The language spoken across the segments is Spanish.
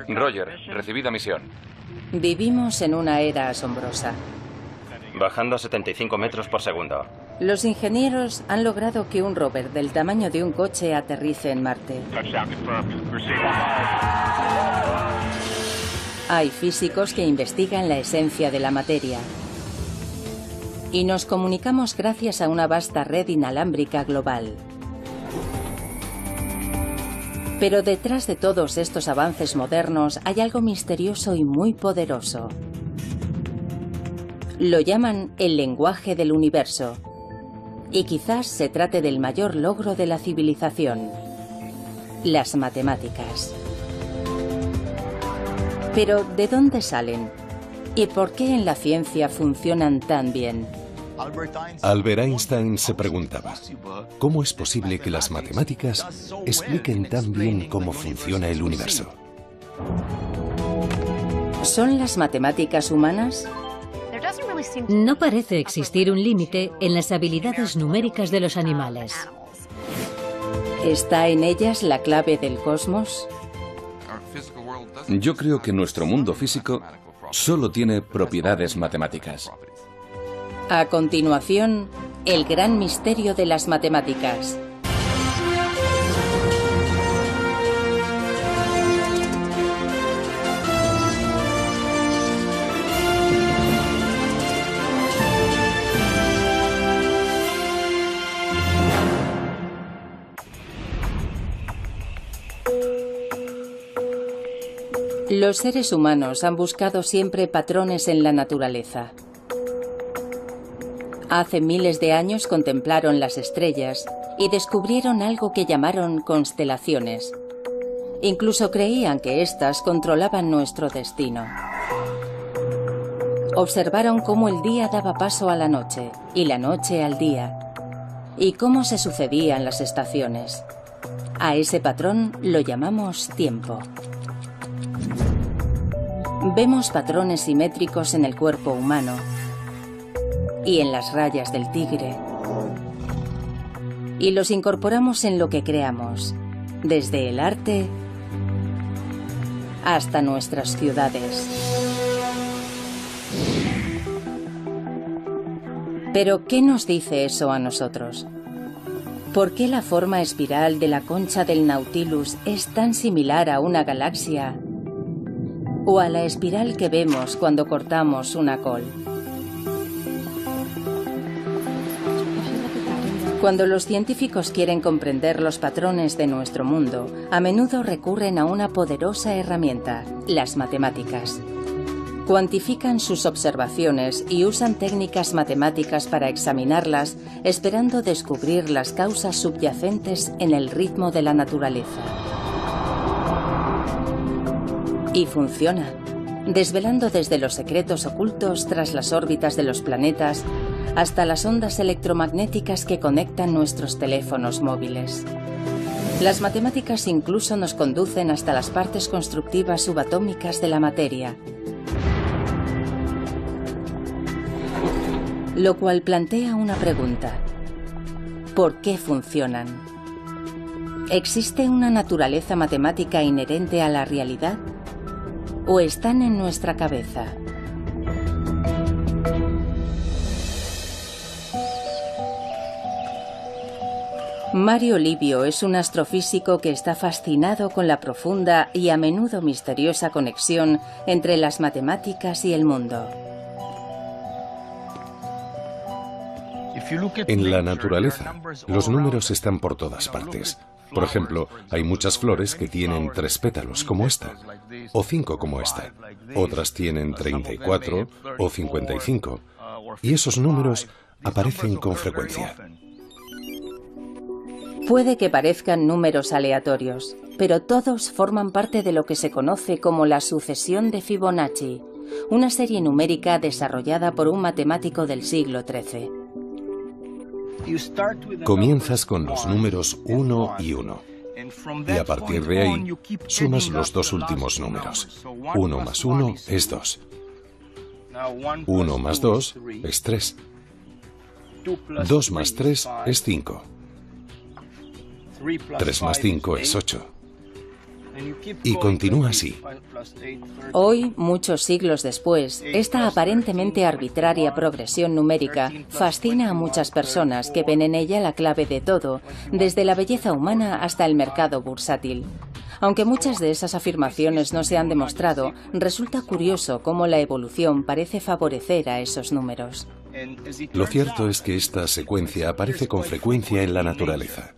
Roger, recibida misión. Vivimos en una era asombrosa. Bajando a 75 metros por segundo. Los ingenieros han logrado que un rover del tamaño de un coche aterrice en Marte. Hay físicos que investigan la esencia de la materia. Y nos comunicamos gracias a una vasta red inalámbrica global. Pero detrás de todos estos avances modernos hay algo misterioso y muy poderoso. Lo llaman el lenguaje del universo. Y quizás se trate del mayor logro de la civilización: las matemáticas. Pero, ¿de dónde salen? ¿Y por qué en la ciencia funcionan tan bien? Albert Einstein se preguntaba, ¿cómo es posible que las matemáticas expliquen tan bien cómo funciona el universo? ¿Son las matemáticas humanas? No parece existir un límite en las habilidades numéricas de los animales. ¿Está en ellas la clave del cosmos? Yo creo que nuestro mundo físico solo tiene propiedades matemáticas. A continuación, el gran misterio de las matemáticas. Los seres humanos han buscado siempre patrones en la naturaleza. Hace miles de años contemplaron las estrellas y descubrieron algo que llamaron constelaciones. Incluso creían que éstas controlaban nuestro destino. Observaron cómo el día daba paso a la noche y la noche al día, y cómo se sucedían las estaciones. A ese patrón lo llamamos tiempo. Vemos patrones simétricos en el cuerpo humano y en las rayas del tigre. Y los incorporamos en lo que creamos, desde el arte hasta nuestras ciudades. Pero, ¿qué nos dice eso a nosotros? ¿Por qué la forma espiral de la concha del Nautilus es tan similar a una galaxia o a la espiral que vemos cuando cortamos una col? Cuando los científicos quieren comprender los patrones de nuestro mundo, a menudo recurren a una poderosa herramienta: las matemáticas. Cuantifican sus observaciones y usan técnicas matemáticas para examinarlas, esperando descubrir las causas subyacentes en el ritmo de la naturaleza. Y funciona, desvelando desde los secretos ocultos tras las órbitas de los planetas hasta las ondas electromagnéticas que conectan nuestros teléfonos móviles. Las matemáticas incluso nos conducen hasta las partes constructivas subatómicas de la materia, lo cual plantea una pregunta: ¿por qué funcionan? ¿Existe una naturaleza matemática inherente a la realidad? ¿O están en nuestra cabeza? Mario Livio es un astrofísico que está fascinado con la profunda y a menudo misteriosa conexión entre las matemáticas y el mundo. En la naturaleza, los números están por todas partes. Por ejemplo, hay muchas flores que tienen 3 pétalos, como esta, o 5 como esta. Otras tienen 34 o 55, y esos números aparecen con frecuencia. Puede que parezcan números aleatorios, pero todos forman parte de lo que se conoce como la sucesión de Fibonacci, una serie numérica desarrollada por un matemático del siglo XIII. Comienzas con los números 1 y 1, y a partir de ahí sumas los dos últimos números. 1 más 1 es 2. 1 más 2 es 3. 2 más 3 es 5. 3 más 5 es 8. Y continúa así, Hoy, muchos siglos después, esta aparentemente arbitraria progresión numérica fascina a muchas personas que ven en ella la clave de todo, desde la belleza humana hasta el mercado bursátil. Aunque muchas de esas afirmaciones no se han demostrado, resulta curioso cómo la evolución parece favorecer a esos números. Lo cierto es que esta secuencia aparece con frecuencia en la naturaleza.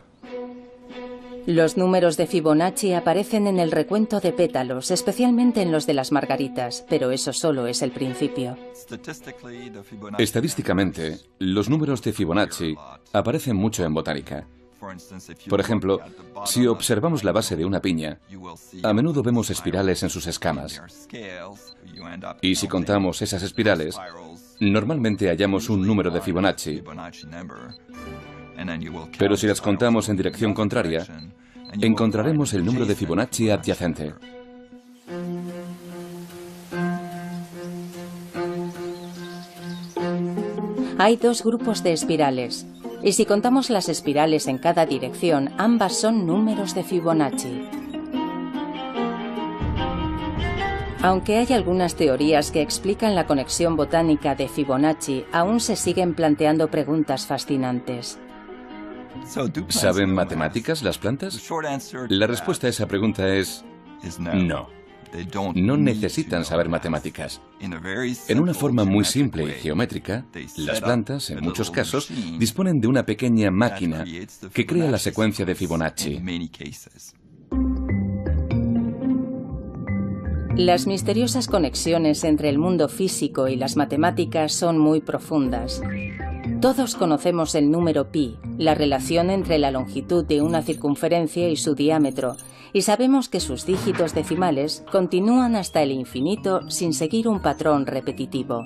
Los números de Fibonacci aparecen en el recuento de pétalos, especialmente en los de las margaritas, pero eso solo es el principio. Estadísticamente, los números de Fibonacci aparecen mucho en botánica. Por ejemplo, si observamos la base de una piña, a menudo vemos espirales en sus escamas. Y si contamos esas espirales, normalmente hallamos un número de Fibonacci. Pero si las contamos en dirección contraria, encontraremos el número de Fibonacci adyacente. Hay dos grupos de espirales, y si contamos las espirales en cada dirección, ambas son números de Fibonacci. Aunque hay algunas teorías que explican la conexión botánica de Fibonacci, aún se siguen planteando preguntas fascinantes. ¿Saben matemáticas las plantas? La respuesta a esa pregunta es no. No necesitan saber matemáticas. En una forma muy simple y geométrica, las plantas, en muchos casos, disponen de una pequeña máquina que crea la secuencia de Fibonacci. Las misteriosas conexiones entre el mundo físico y las matemáticas son muy profundas. Todos conocemos el número pi, la relación entre la longitud de una circunferencia y su diámetro, y sabemos que sus dígitos decimales continúan hasta el infinito sin seguir un patrón repetitivo.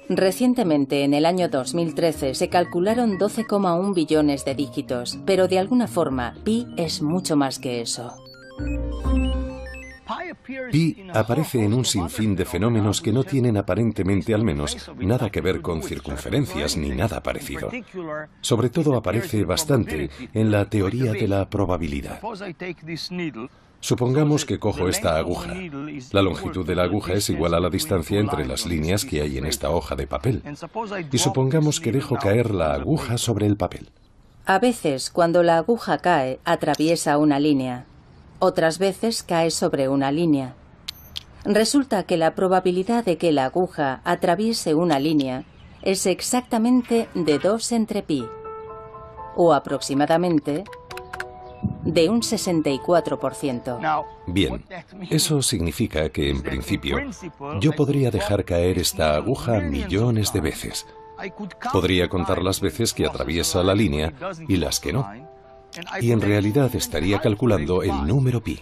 Recientemente, en el año 2013, se calcularon 12,1 billones de dígitos, pero de alguna forma, pi es mucho más que eso. Pi aparece en un sinfín de fenómenos que no tienen aparentemente, al menos, nada que ver con circunferencias ni nada parecido. Sobre todo aparece bastante en la teoría de la probabilidad. Supongamos que cojo esta aguja. La longitud de la aguja es igual a la distancia entre las líneas que hay en esta hoja de papel. Y supongamos que dejo caer la aguja sobre el papel. A veces, cuando la aguja cae, atraviesa una línea. Otras veces cae sobre una línea. Resulta que la probabilidad de que la aguja atraviese una línea es exactamente de 2 entre pi, o aproximadamente de un 64%. Bien, eso significa que, en principio, yo podría dejar caer esta aguja millones de veces. Podría contar las veces que atraviesa la línea y las que no. Y en realidad estaría calculando el número pi.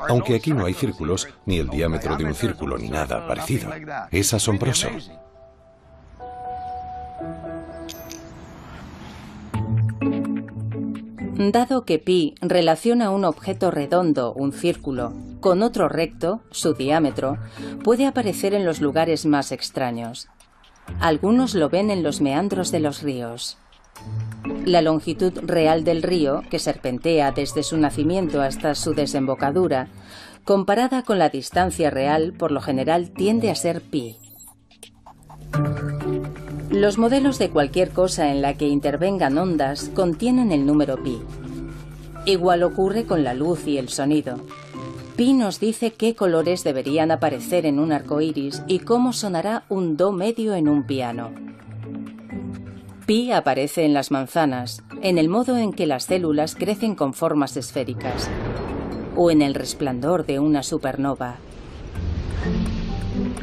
Aunque aquí no hay círculos, ni el diámetro de un círculo, ni nada parecido. Es asombroso. Dado que pi relaciona un objeto redondo, un círculo, con otro recto, su diámetro, puede aparecer en los lugares más extraños. Algunos lo ven en los meandros de los ríos. La longitud real del río, que serpentea desde su nacimiento hasta su desembocadura, comparada con la distancia real, por lo general tiende a ser pi. Los modelos de cualquier cosa en la que intervengan ondas contienen el número pi. Igual ocurre con la luz y el sonido. Pi nos dice qué colores deberían aparecer en un arco iris y cómo sonará un do medio en un piano. Pi aparece en las manzanas, en el modo en que las células crecen con formas esféricas, o en el resplandor de una supernova.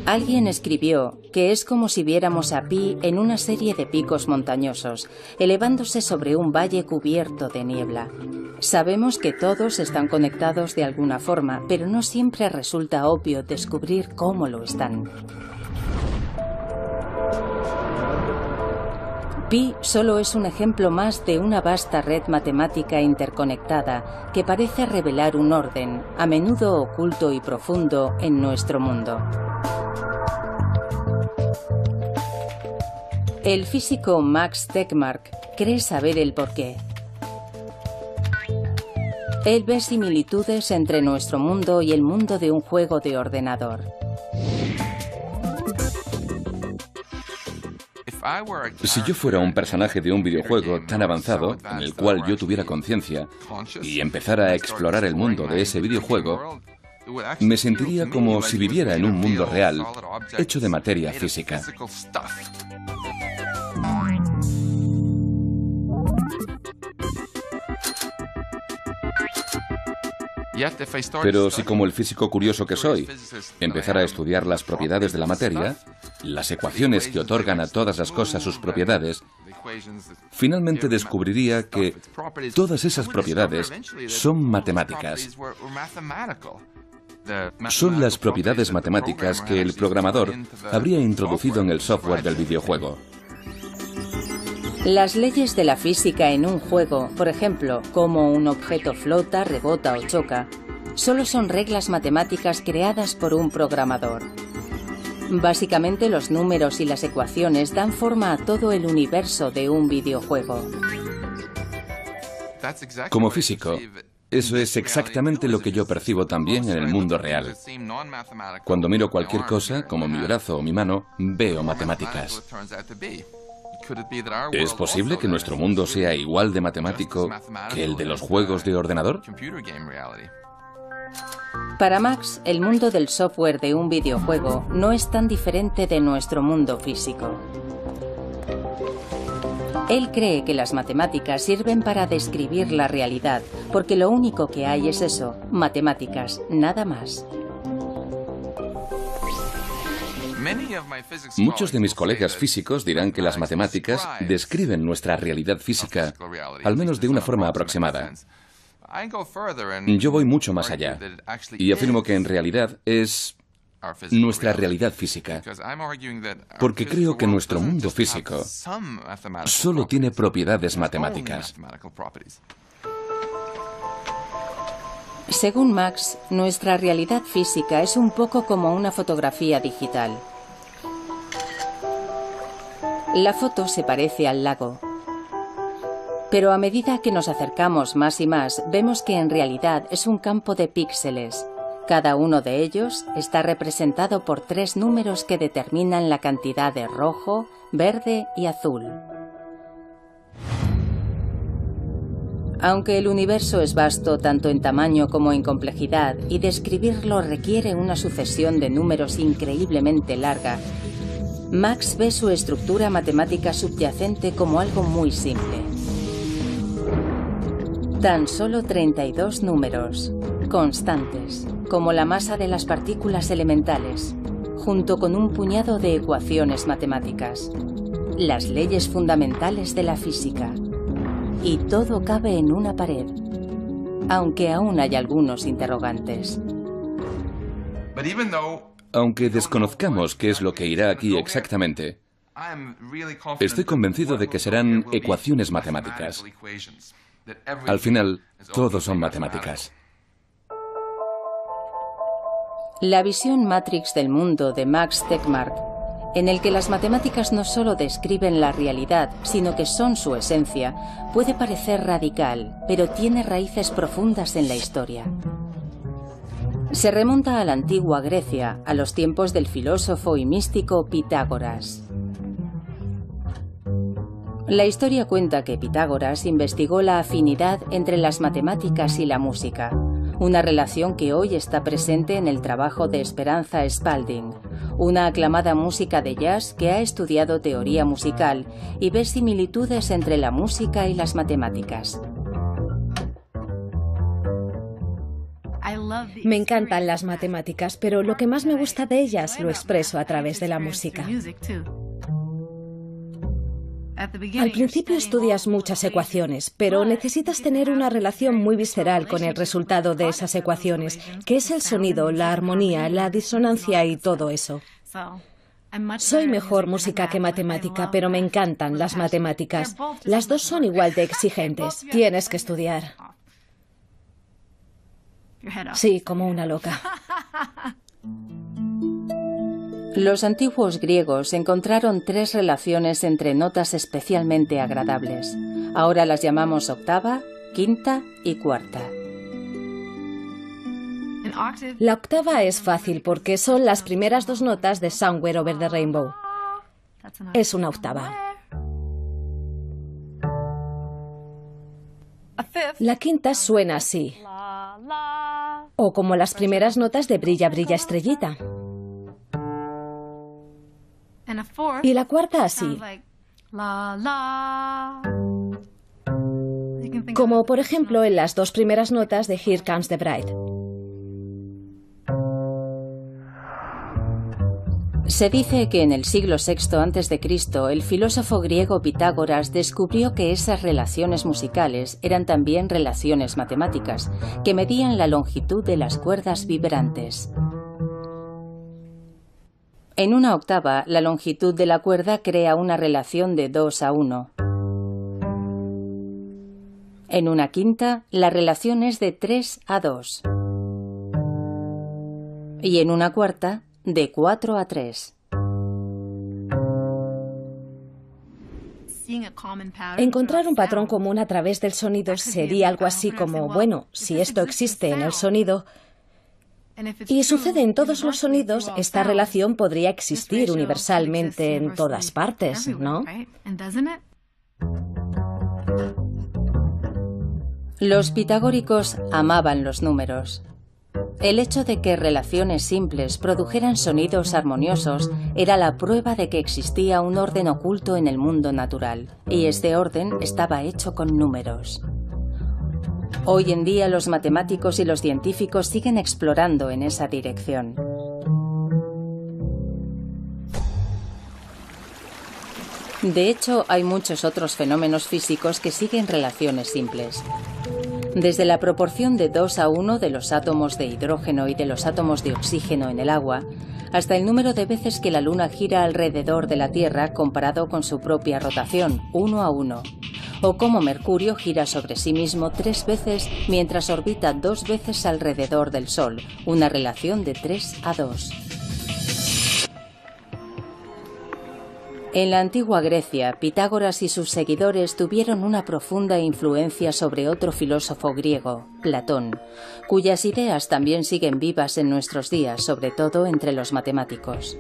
Alguien escribió que es como si viéramos a Pi en una serie de picos montañosos, elevándose sobre un valle cubierto de niebla. Sabemos que todos están conectados de alguna forma, pero no siempre resulta obvio descubrir cómo lo están. Pi solo es un ejemplo más de una vasta red matemática interconectada que parece revelar un orden, a menudo oculto y profundo, en nuestro mundo. El físico Max Tegmark cree saber el porqué. Él ve similitudes entre nuestro mundo y el mundo de un juego de ordenador. Si yo fuera un personaje de un videojuego tan avanzado, en el cual yo tuviera conciencia, y empezara a explorar el mundo de ese videojuego, me sentiría como si viviera en un mundo real, hecho de materia física. Pero si, como el físico curioso que soy, empezara a estudiar las propiedades de la materia, las ecuaciones que otorgan a todas las cosas sus propiedades, finalmente descubriría que todas esas propiedades son matemáticas. Son las propiedades matemáticas que el programador habría introducido en el software del videojuego. Las leyes de la física en un juego, por ejemplo, cómo un objeto flota, rebota o choca, solo son reglas matemáticas creadas por un programador. Básicamente, los números y las ecuaciones dan forma a todo el universo de un videojuego. Como físico, eso es exactamente lo que yo percibo también en el mundo real. Cuando miro cualquier cosa, como mi brazo o mi mano, veo matemáticas. ¿Es posible que nuestro mundo sea igual de matemático que el de los juegos de ordenador? Para Max, el mundo del software de un videojuego no es tan diferente de nuestro mundo físico. Él cree que las matemáticas sirven para describir la realidad, porque lo único que hay es eso, matemáticas, nada más. Muchos de mis colegas físicos dirán que las matemáticas describen nuestra realidad física, al menos de una forma aproximada. Yo voy mucho más allá y afirmo que en realidad es nuestra realidad física, porque creo que nuestro mundo físico solo tiene propiedades matemáticas. Según Max, nuestra realidad física es un poco como una fotografía digital. La foto se parece al lago, pero a medida que nos acercamos más y más, vemos que en realidad es un campo de píxeles. Cada uno de ellos está representado por 3 números que determinan la cantidad de rojo, verde y azul. Aunque el universo es vasto tanto en tamaño como en complejidad y describirlo requiere una sucesión de números increíblemente larga, Max ve su estructura matemática subyacente como algo muy simple. Tan solo 32 números, constantes, como la masa de las partículas elementales, junto con un puñado de ecuaciones matemáticas, las leyes fundamentales de la física. Y todo cabe en una pared, aunque aún hay algunos interrogantes. Aunque desconozcamos qué es lo que irá aquí exactamente, estoy convencido de que serán ecuaciones matemáticas. Al final, todo son matemáticas. La visión Matrix del mundo de Max Tegmark, en el que las matemáticas no solo describen la realidad, sino que son su esencia, puede parecer radical, pero tiene raíces profundas en la historia. Se remonta a la antigua Grecia, a los tiempos del filósofo y místico Pitágoras. La historia cuenta que Pitágoras investigó la afinidad entre las matemáticas y la música, una relación que hoy está presente en el trabajo de Esperanza Spalding, una aclamada música de jazz que ha estudiado teoría musical y ve similitudes entre la música y las matemáticas. Me encantan las matemáticas, pero lo que más me gusta de ellas lo expreso a través de la música. Al principio estudias muchas ecuaciones, pero necesitas tener una relación muy visceral con el resultado de esas ecuaciones, que es el sonido, la armonía, la disonancia y todo eso. Soy mejor música que matemática, pero me encantan las matemáticas. Las dos son igual de exigentes. Tienes que estudiar. Sí, como una loca. Los antiguos griegos encontraron 3 relaciones entre notas especialmente agradables. Ahora las llamamos octava, quinta y cuarta. La octava es fácil porque son las primeras dos notas de Somewhere Over the Rainbow. Es una octava. La quinta suena así, o como las primeras notas de Brilla, brilla, estrellita. Y la cuarta así, como por ejemplo en las dos primeras notas de Here Comes the Bride. Se dice que en el siglo VI a.C. el filósofo griego Pitágoras descubrió que esas relaciones musicales eran también relaciones matemáticas, que medían la longitud de las cuerdas vibrantes. En una octava, la longitud de la cuerda crea una relación de 2:1. En una quinta, la relación es de 3:2. Y en una cuarta, de 4:3. Encontrar un patrón común a través del sonido sería algo así como, bueno, si esto existe en el sonido y sucede en todos los sonidos, esta relación podría existir universalmente en todas partes, ¿no? Los pitagóricos amaban los números. El hecho de que relaciones simples produjeran sonidos armoniosos era la prueba de que existía un orden oculto en el mundo natural, y este orden estaba hecho con números. Hoy en día los matemáticos y los científicos siguen explorando en esa dirección. De hecho, hay muchos otros fenómenos físicos que siguen relaciones simples. Desde la proporción de 2:1 de los átomos de hidrógeno y de los átomos de oxígeno en el agua, hasta el número de veces que la Luna gira alrededor de la Tierra comparado con su propia rotación, 1:1, o cómo Mercurio gira sobre sí mismo 3 veces mientras orbita 2 veces alrededor del Sol, una relación de 3:2. En la antigua Grecia, Pitágoras y sus seguidores tuvieron una profunda influencia sobre otro filósofo griego, Platón, cuyas ideas también siguen vivas en nuestros días, sobre todo entre los matemáticos.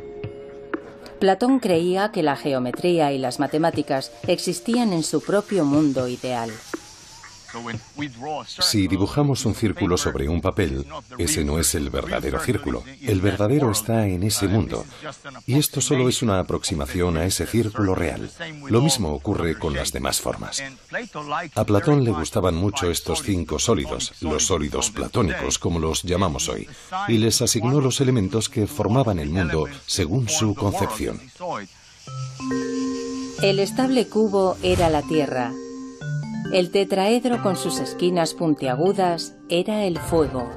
Platón creía que la geometría y las matemáticas existían en su propio mundo ideal. Si dibujamos un círculo sobre un papel, ese no es el verdadero círculo. El verdadero está en ese mundo. Y esto solo es una aproximación a ese círculo real. Lo mismo ocurre con las demás formas. A Platón le gustaban mucho estos 5 sólidos, los sólidos platónicos, como los llamamos hoy, y les asignó los elementos que formaban el mundo según su concepción. El estable cubo era la Tierra. El tetraedro con sus esquinas puntiagudas era el fuego.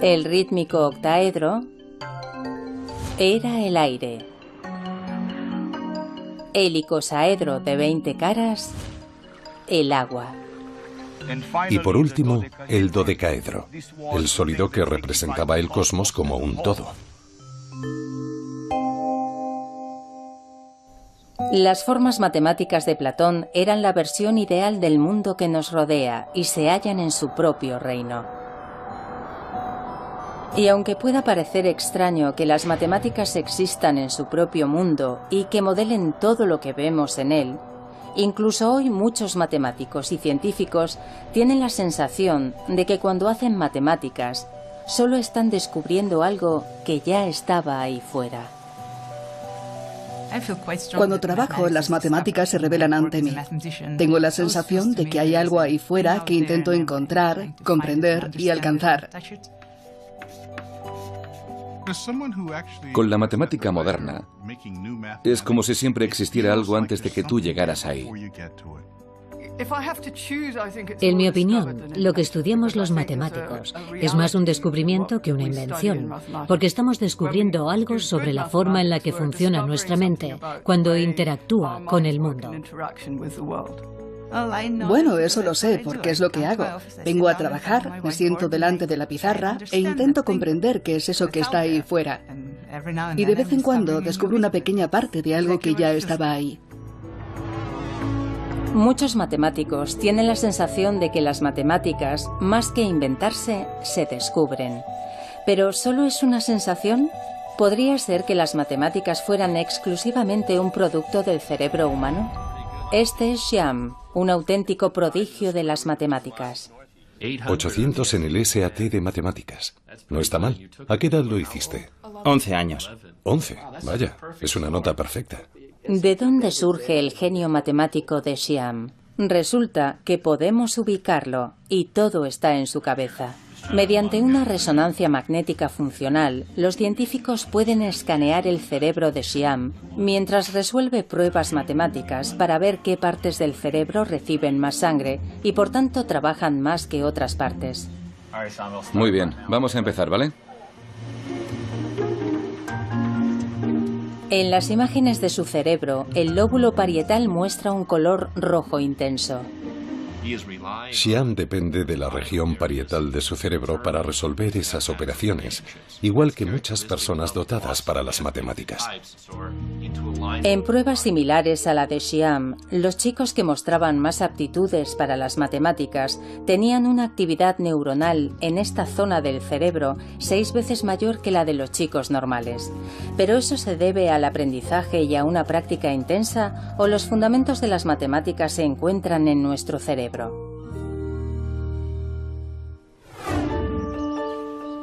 El rítmico octaedro era el aire. El icosaedro de 20 caras, el agua. Y por último, el dodecaedro, el sólido que representaba el cosmos como un todo. Las formas matemáticas de Platón eran la versión ideal del mundo que nos rodea y se hallan en su propio reino. Y aunque pueda parecer extraño que las matemáticas existan en su propio mundo y que modelen todo lo que vemos en él, incluso hoy muchos matemáticos y científicos tienen la sensación de que cuando hacen matemáticas solo están descubriendo algo que ya estaba ahí fuera. Cuando trabajo, las matemáticas se revelan ante mí. Tengo la sensación de que hay algo ahí fuera que intento encontrar, comprender y alcanzar. Con la matemática moderna, es como si siempre existiera algo antes de que tú llegaras ahí. En mi opinión, lo que estudiamos los matemáticos es más un descubrimiento que una invención, porque estamos descubriendo algo sobre la forma en la que funciona nuestra mente cuando interactúa con el mundo. Bueno, eso lo sé, porque es lo que hago. Vengo a trabajar, me siento delante de la pizarra e intento comprender qué es eso que está ahí fuera. Y de vez en cuando descubro una pequeña parte de algo que ya estaba ahí. Muchos matemáticos tienen la sensación de que las matemáticas, más que inventarse, se descubren. ¿Pero solo es una sensación? ¿Podría ser que las matemáticas fueran exclusivamente un producto del cerebro humano? Este es Xiam, un auténtico prodigio de las matemáticas. 800 en el SAT de matemáticas. No está mal. ¿A qué edad lo hiciste? 11 años. 11. Vaya, es una nota perfecta. ¿De dónde surge el genio matemático de Xiam? Resulta que podemos ubicarlo y todo está en su cabeza. Mediante una resonancia magnética funcional, los científicos pueden escanear el cerebro de Xiam mientras resuelve pruebas matemáticas para ver qué partes del cerebro reciben más sangre y por tanto trabajan más que otras partes. Muy bien, vamos a empezar, ¿vale? En las imágenes de su cerebro, el lóbulo parietal muestra un color rojo intenso. Xiam depende de la región parietal de su cerebro para resolver esas operaciones, igual que muchas personas dotadas para las matemáticas. En pruebas similares a la de Xiam, los chicos que mostraban más aptitudes para las matemáticas tenían una actividad neuronal en esta zona del cerebro 6 veces mayor que la de los chicos normales. ¿Pero eso se debe al aprendizaje y a una práctica intensa o los fundamentos de las matemáticas se encuentran en nuestro cerebro?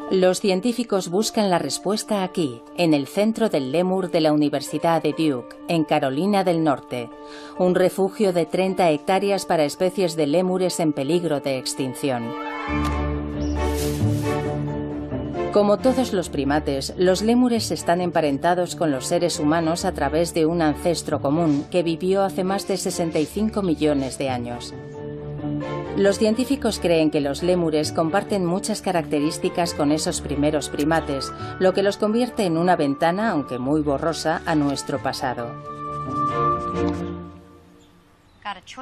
Los científicos buscan la respuesta aquí, en el centro del lémur de la Universidad de Duke, en Carolina del Norte, un refugio de 30 hectáreas para especies de lémures en peligro de extinción. Como todos los primates, los lémures están emparentados con los seres humanos a través de un ancestro común que vivió hace más de 65 millones de años. Los científicos creen que los lémures comparten muchas características con esos primeros primates, lo que los convierte en una ventana, aunque muy borrosa, a nuestro pasado.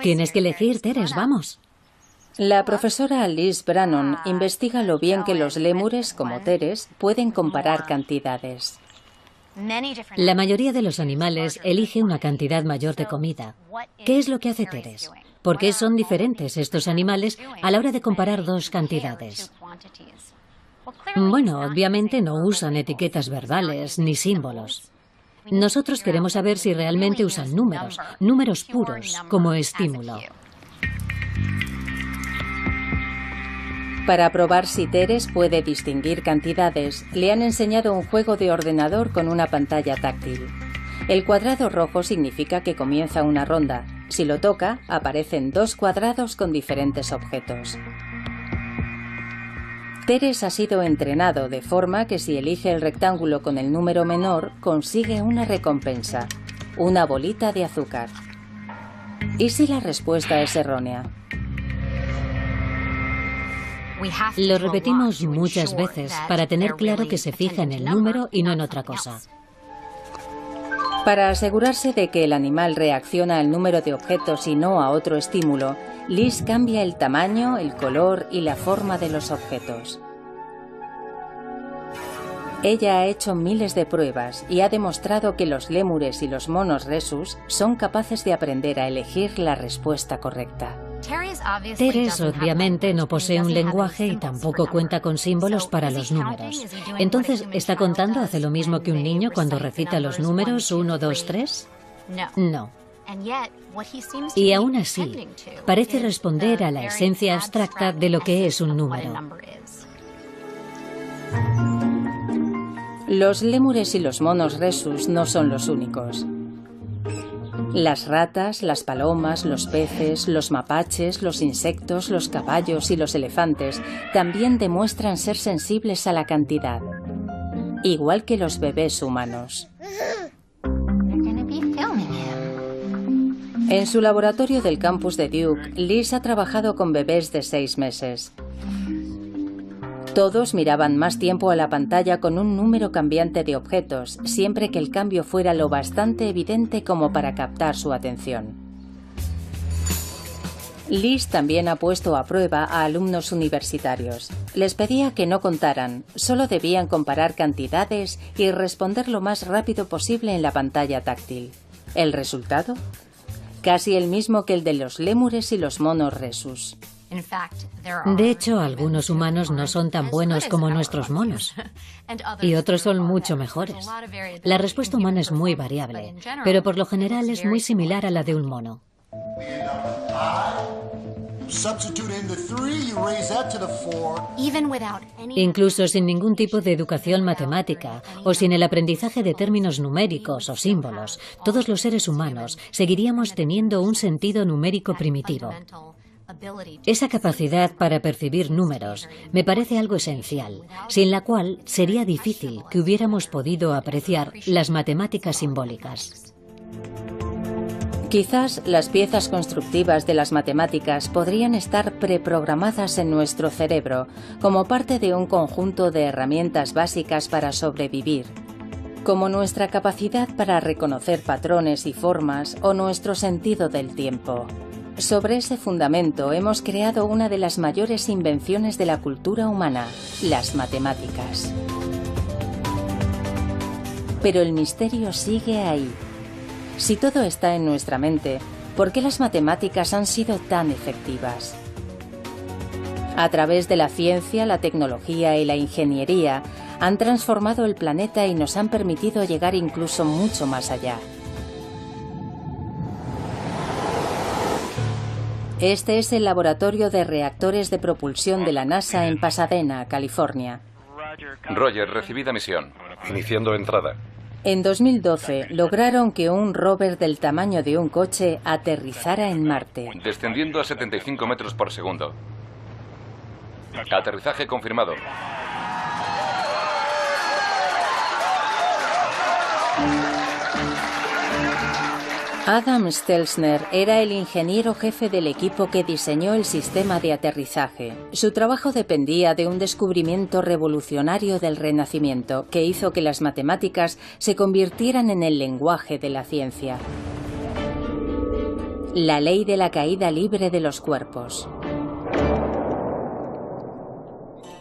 Tienes que elegir, Teres, vamos. La profesora Liz Brannon investiga lo bien que los lémures, como Teres, pueden comparar cantidades. La mayoría de los animales elige una cantidad mayor de comida. ¿Qué es lo que hace Teres? ¿Por qué son diferentes estos animales a la hora de comparar dos cantidades? Bueno, obviamente no usan etiquetas verbales ni símbolos. Nosotros queremos saber si realmente usan números puros, como estímulo. Para probar si Teres puede distinguir cantidades, le han enseñado un juego de ordenador con una pantalla táctil. El cuadrado rojo significa que comienza una ronda. Si lo toca, aparecen 2 cuadrados con diferentes objetos. Teres ha sido entrenado de forma que si elige el rectángulo con el número menor, consigue una recompensa, una bolita de azúcar. ¿Y si la respuesta es errónea? Lo repetimos muchas veces para tener claro que se fija en el número y no en otra cosa. Para asegurarse de que el animal reacciona al número de objetos y no a otro estímulo, Liz cambia el tamaño, el color y la forma de los objetos. Ella ha hecho miles de pruebas y ha demostrado que los lémures y los monos rhesus son capaces de aprender a elegir la respuesta correcta. Teres obviamente no posee un lenguaje y tampoco cuenta con símbolos para los números. Entonces, ¿está contando hace lo mismo que un niño cuando recita los números 1, 2, 3? No. Y aún así, parece responder a la esencia abstracta de lo que es un número. Los lémures y los monos rhesus no son los únicos. Las ratas, las palomas, los peces, los mapaches, los insectos, los caballos y los elefantes también demuestran ser sensibles a la cantidad, igual que los bebés humanos. En su laboratorio del campus de Duke, Liz ha trabajado con bebés de 6 meses. Todos miraban más tiempo a la pantalla con un número cambiante de objetos, siempre que el cambio fuera lo bastante evidente como para captar su atención. Liz también ha puesto a prueba a alumnos universitarios. Les pedía que no contaran, solo debían comparar cantidades y responder lo más rápido posible en la pantalla táctil. ¿El resultado? casi el mismo que el de los lémures y los monos rhesus. De hecho, algunos humanos no son tan buenos como nuestros monos, y otros son mucho mejores. La respuesta humana es muy variable, pero por lo general es muy similar a la de un mono. Incluso sin ningún tipo de educación matemática o sin el aprendizaje de términos numéricos o símbolos, todos los seres humanos seguiríamos teniendo un sentido numérico primitivo. Esa capacidad para percibir números me parece algo esencial, sin la cual sería difícil que hubiéramos podido apreciar las matemáticas simbólicas. Quizás las piezas constructivas de las matemáticas podrían estar preprogramadas en nuestro cerebro como parte de un conjunto de herramientas básicas para sobrevivir, como nuestra capacidad para reconocer patrones y formas o nuestro sentido del tiempo. Sobre ese fundamento hemos creado una de las mayores invenciones de la cultura humana, las matemáticas. Pero el misterio sigue ahí. Si todo está en nuestra mente, ¿por qué las matemáticas han sido tan efectivas? A través de la ciencia, la tecnología y la ingeniería, han transformado el planeta y nos han permitido llegar incluso mucho más allá. Este es el laboratorio de reactores de propulsión de la NASA en Pasadena, California. Roger, recibida misión. Iniciando entrada. En 2012 lograron que un rover del tamaño de un coche aterrizara en Marte. Descendiendo a 75 metros por segundo. Aterrizaje confirmado. Adam Stelzner era el ingeniero jefe del equipo que diseñó el sistema de aterrizaje. Su trabajo dependía de un descubrimiento revolucionario del Renacimiento que hizo que las matemáticas se convirtieran en el lenguaje de la ciencia. La ley de la caída libre de los cuerpos.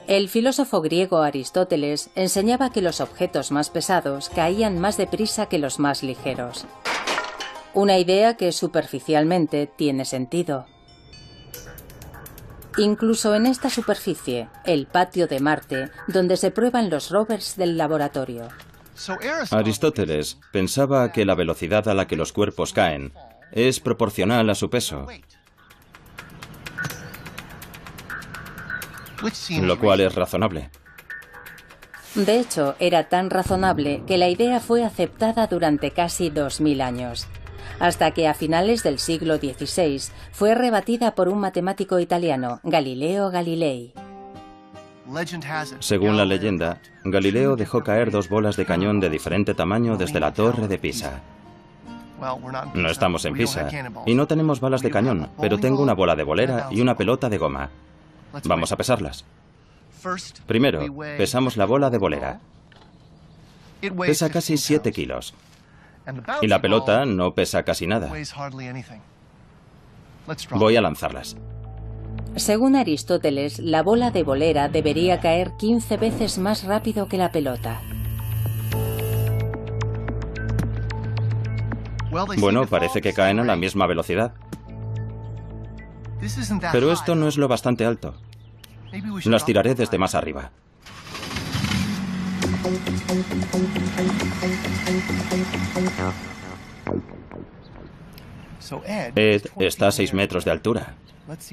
El filósofo griego Aristóteles enseñaba que los objetos más pesados caían más deprisa que los más ligeros. Una idea que superficialmente tiene sentido. Incluso en esta superficie, el patio de Marte, donde se prueban los rovers del laboratorio. Aristóteles pensaba que la velocidad a la que los cuerpos caen es proporcional a su peso, lo cual es razonable. De hecho, era tan razonable que la idea fue aceptada durante casi 2000 años. Hasta que a finales del siglo XVI fue rebatida por un matemático italiano, Galileo Galilei. Según la leyenda, Galileo dejó caer 2 bolas de cañón de diferente tamaño desde la torre de Pisa. No estamos en Pisa y no tenemos balas de cañón, pero tengo una bola de bolera y una pelota de goma. Vamos a pesarlas. Primero, pesamos la bola de bolera. Pesa casi 7 kilos. Y la pelota no pesa casi nada. Voy a lanzarlas. Según Aristóteles, la bola de bolera debería caer 15 veces más rápido que la pelota. Bueno, parece que caen a la misma velocidad. Pero esto no es lo bastante alto. Las tiraré desde más arriba. Ed está a 6 metros de altura.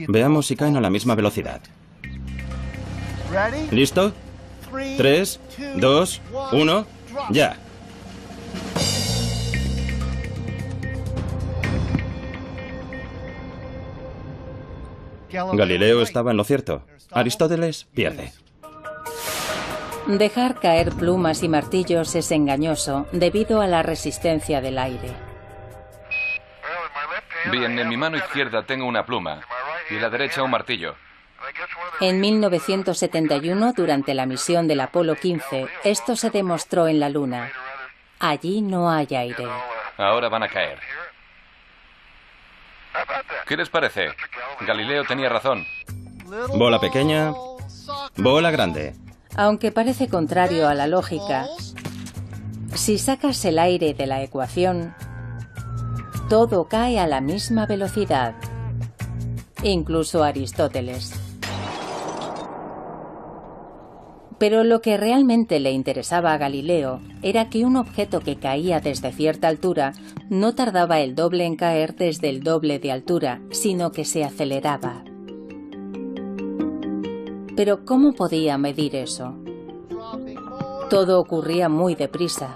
Veamos si caen a la misma velocidad. ¿Listo? 3, 2, 1, ya. Galileo estaba en lo cierto. Aristóteles pierde. Dejar caer plumas y martillos es engañoso debido a la resistencia del aire. Bien, en mi mano izquierda tengo una pluma y en la derecha un martillo. En 1971, durante la misión del Apolo 15, esto se demostró en la Luna. Allí no hay aire. Ahora van a caer. ¿Qué les parece? Galileo tenía razón. Bola pequeña, bola grande. Aunque parece contrario a la lógica, si sacas el aire de la ecuación, todo cae a la misma velocidad, incluso Aristóteles. Pero lo que realmente le interesaba a Galileo era que un objeto que caía desde cierta altura no tardaba el doble en caer desde el doble de altura, sino que se aceleraba. Pero ¿cómo podía medir eso? Todo ocurría muy deprisa.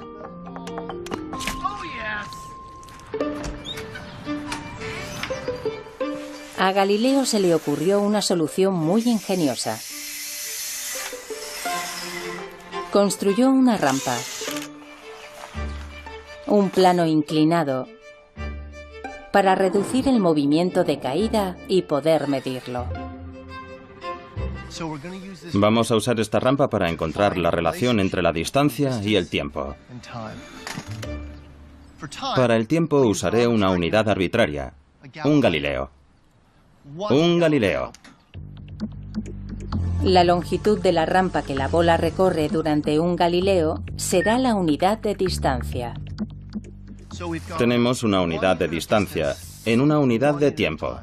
A Galileo se le ocurrió una solución muy ingeniosa. Construyó una rampa, un plano inclinado, para reducir el movimiento de caída y poder medirlo. Vamos a usar esta rampa para encontrar la relación entre la distancia y el tiempo. Para el tiempo usaré una unidad arbitraria, un Galileo. Un Galileo. La longitud de la rampa que la bola recorre durante un Galileo será la unidad de distancia. Tenemos una unidad de distancia en una unidad de tiempo.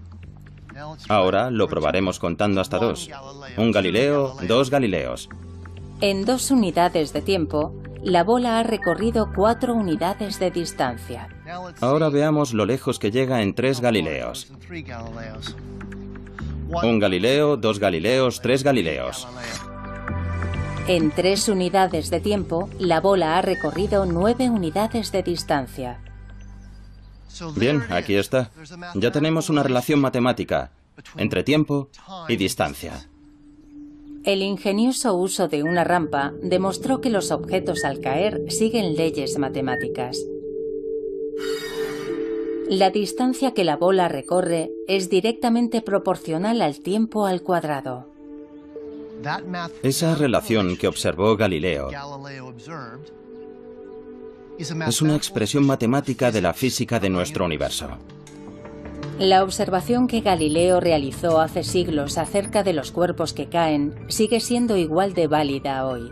Ahora lo probaremos contando hasta 2. Un Galileo, 2 Galileos. En 2 unidades de tiempo, la bola ha recorrido 4 unidades de distancia. Ahora veamos lo lejos que llega en 3 Galileos. Un Galileo, 2 Galileos, 3 Galileos. En 3 unidades de tiempo, la bola ha recorrido 9 unidades de distancia. Bien, aquí está. Ya tenemos una relación matemática entre tiempo y distancia. El ingenioso uso de una rampa demostró que los objetos al caer siguen leyes matemáticas. La distancia que la bola recorre es directamente proporcional al tiempo al cuadrado. Esa relación que observó Galileo es una expresión matemática de la física de nuestro universo. La observación que Galileo realizó hace siglos acerca de los cuerpos que caen sigue siendo igual de válida hoy.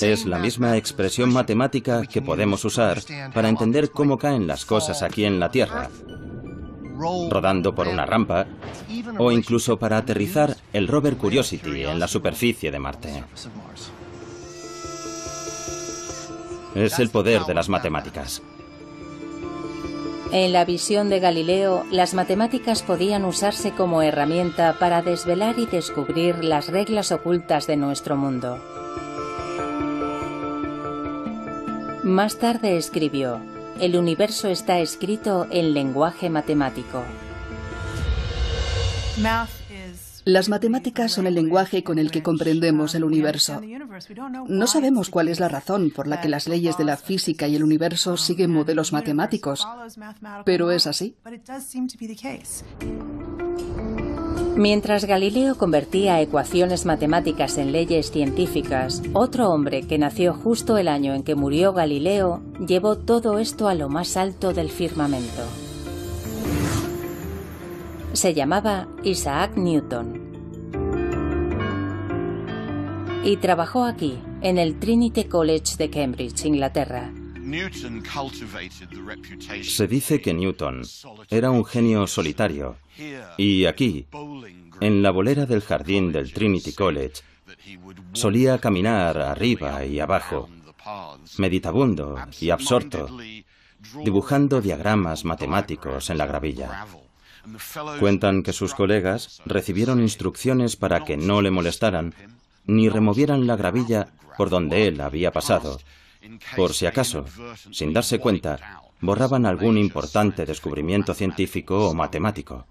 Es la misma expresión matemática que podemos usar para entender cómo caen las cosas aquí en la Tierra, rodando por una rampa, o incluso para aterrizar el rover Curiosity en la superficie de Marte. Es el poder de las matemáticas. En la visión de Galileo, las matemáticas podían usarse como herramienta para desvelar y descubrir las reglas ocultas de nuestro mundo. Más tarde escribió: "El universo está escrito en lenguaje matemático". Las matemáticas son el lenguaje con el que comprendemos el universo. No sabemos cuál es la razón por la que las leyes de la física y el universo siguen modelos matemáticos, pero es así. Mientras Galileo convertía ecuaciones matemáticas en leyes científicas, otro hombre que nació justo el año en que murió Galileo llevó todo esto a lo más alto del firmamento. Se llamaba Isaac Newton. Y trabajó aquí, en el Trinity College de Cambridge, Inglaterra. Se dice que Newton era un genio solitario, y aquí, en la bolera del jardín del Trinity College, solía caminar arriba y abajo, meditabundo y absorto, dibujando diagramas matemáticos en la gravilla. Cuentan que sus colegas recibieron instrucciones para que no le molestaran ni removieran la gravilla por donde él había pasado, por si acaso, sin darse cuenta, borraban algún importante descubrimiento científico o matemático.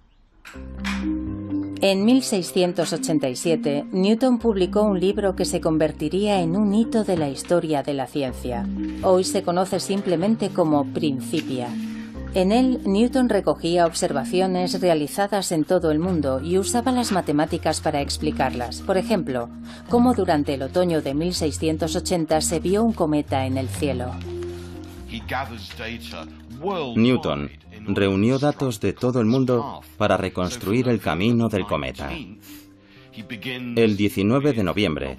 En 1687, Newton publicó un libro que se convertiría en un hito de la historia de la ciencia. Hoy se conoce simplemente como Principia. En él, Newton recogía observaciones realizadas en todo el mundo y usaba las matemáticas para explicarlas. Por ejemplo, cómo durante el otoño de 1680 se vio un cometa en el cielo. Newton reunió datos de todo el mundo para reconstruir el camino del cometa. El 19 de noviembre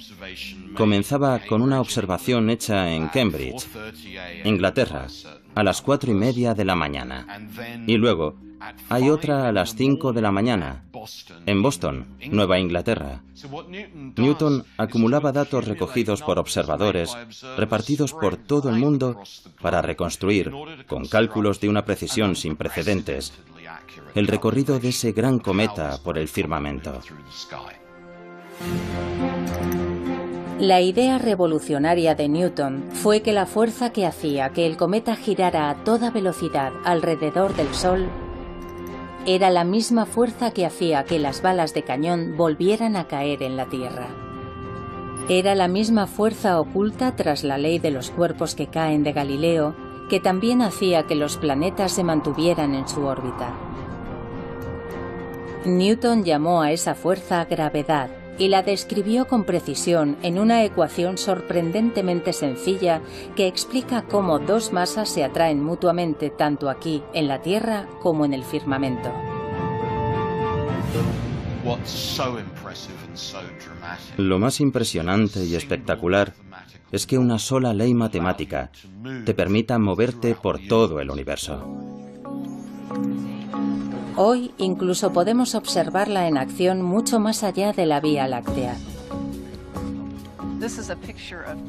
comenzaba con una observación hecha en Cambridge, Inglaterra, a las 4:30 de la mañana. Y luego hay otra a las 5 de la mañana, en Boston, Nueva Inglaterra. Newton acumulaba datos recogidos por observadores repartidos por todo el mundo para reconstruir, con cálculos de una precisión sin precedentes, el recorrido de ese gran cometa por el firmamento. La idea revolucionaria de Newton fue que la fuerza que hacía que el cometa girara a toda velocidad alrededor del Sol era la misma fuerza que hacía que las balas de cañón volvieran a caer en la Tierra. Era la misma fuerza oculta tras la ley de los cuerpos que caen de Galileo, que también hacía que los planetas se mantuvieran en su órbita. Newton llamó a esa fuerza gravedad y la describió con precisión en una ecuación sorprendentemente sencilla que explica cómo dos masas se atraen mutuamente tanto aquí, en la Tierra, como en el firmamento. Lo más impresionante y espectacular es que una sola ley matemática te permita moverte por todo el universo. Hoy incluso podemos observarla en acción mucho más allá de la Vía Láctea.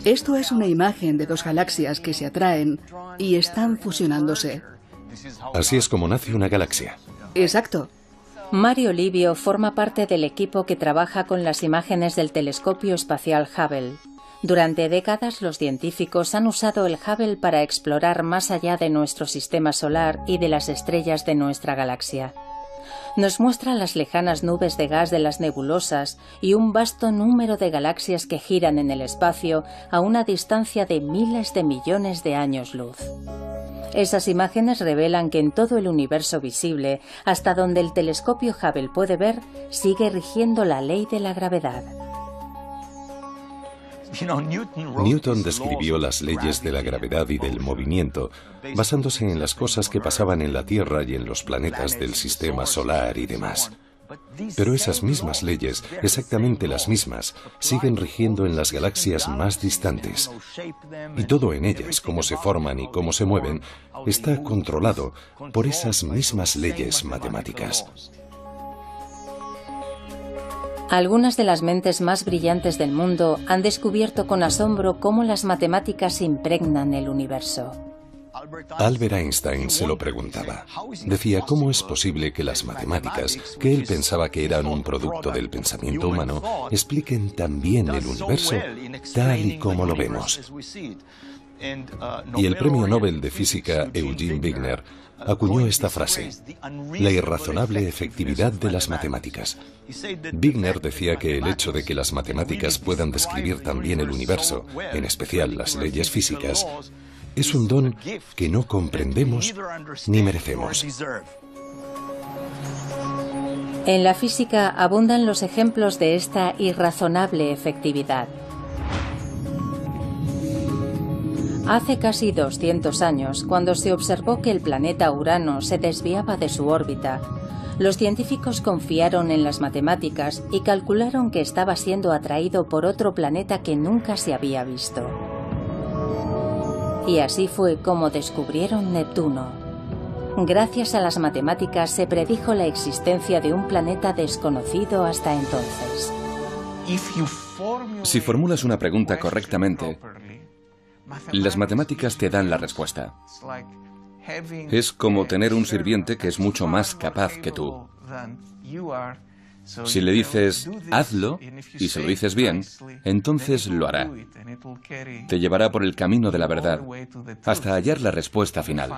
Esto es una imagen de dos galaxias que se atraen y están fusionándose. Así es como nace una galaxia. Exacto. Mario Livio forma parte del equipo que trabaja con las imágenes del telescopio espacial Hubble. Durante décadas los científicos han usado el Hubble para explorar más allá de nuestro sistema solar y de las estrellas de nuestra galaxia. Nos muestra las lejanas nubes de gas de las nebulosas y un vasto número de galaxias que giran en el espacio a una distancia de miles de millones de años luz. Esas imágenes revelan que en todo el universo visible, hasta donde el telescopio Hubble puede ver, sigue rigiendo la ley de la gravedad. Newton describió las leyes de la gravedad y del movimiento basándose en las cosas que pasaban en la Tierra y en los planetas del sistema solar y demás. Pero esas mismas leyes, exactamente las mismas, siguen rigiendo en las galaxias más distantes. Y todo en ellas, cómo se forman y cómo se mueven, está controlado por esas mismas leyes matemáticas. Algunas de las mentes más brillantes del mundo han descubierto con asombro cómo las matemáticas impregnan el universo. Albert Einstein se lo preguntaba. Decía, ¿cómo es posible que las matemáticas, que él pensaba que eran un producto del pensamiento humano, expliquen también el universo tal y como lo vemos? Y el premio Nobel de Física Eugene Wigner acuñó esta frase: la irrazonable efectividad de las matemáticas. Wigner decía que el hecho de que las matemáticas puedan describir también el universo, en especial las leyes físicas, es un don que no comprendemos ni merecemos. En la física abundan los ejemplos de esta irrazonable efectividad. Hace casi 200 años, cuando se observó que el planeta Urano se desviaba de su órbita, los científicos confiaron en las matemáticas y calcularon que estaba siendo atraído por otro planeta que nunca se había visto. Y así fue como descubrieron Neptuno. Gracias a las matemáticas se predijo la existencia de un planeta desconocido hasta entonces. Si formulas una pregunta correctamente, las matemáticas te dan la respuesta. Es como tener un sirviente que es mucho más capaz que tú. Si le dices, hazlo, y se lo dices bien, entonces lo hará. Te llevará por el camino de la verdad, hasta hallar la respuesta final.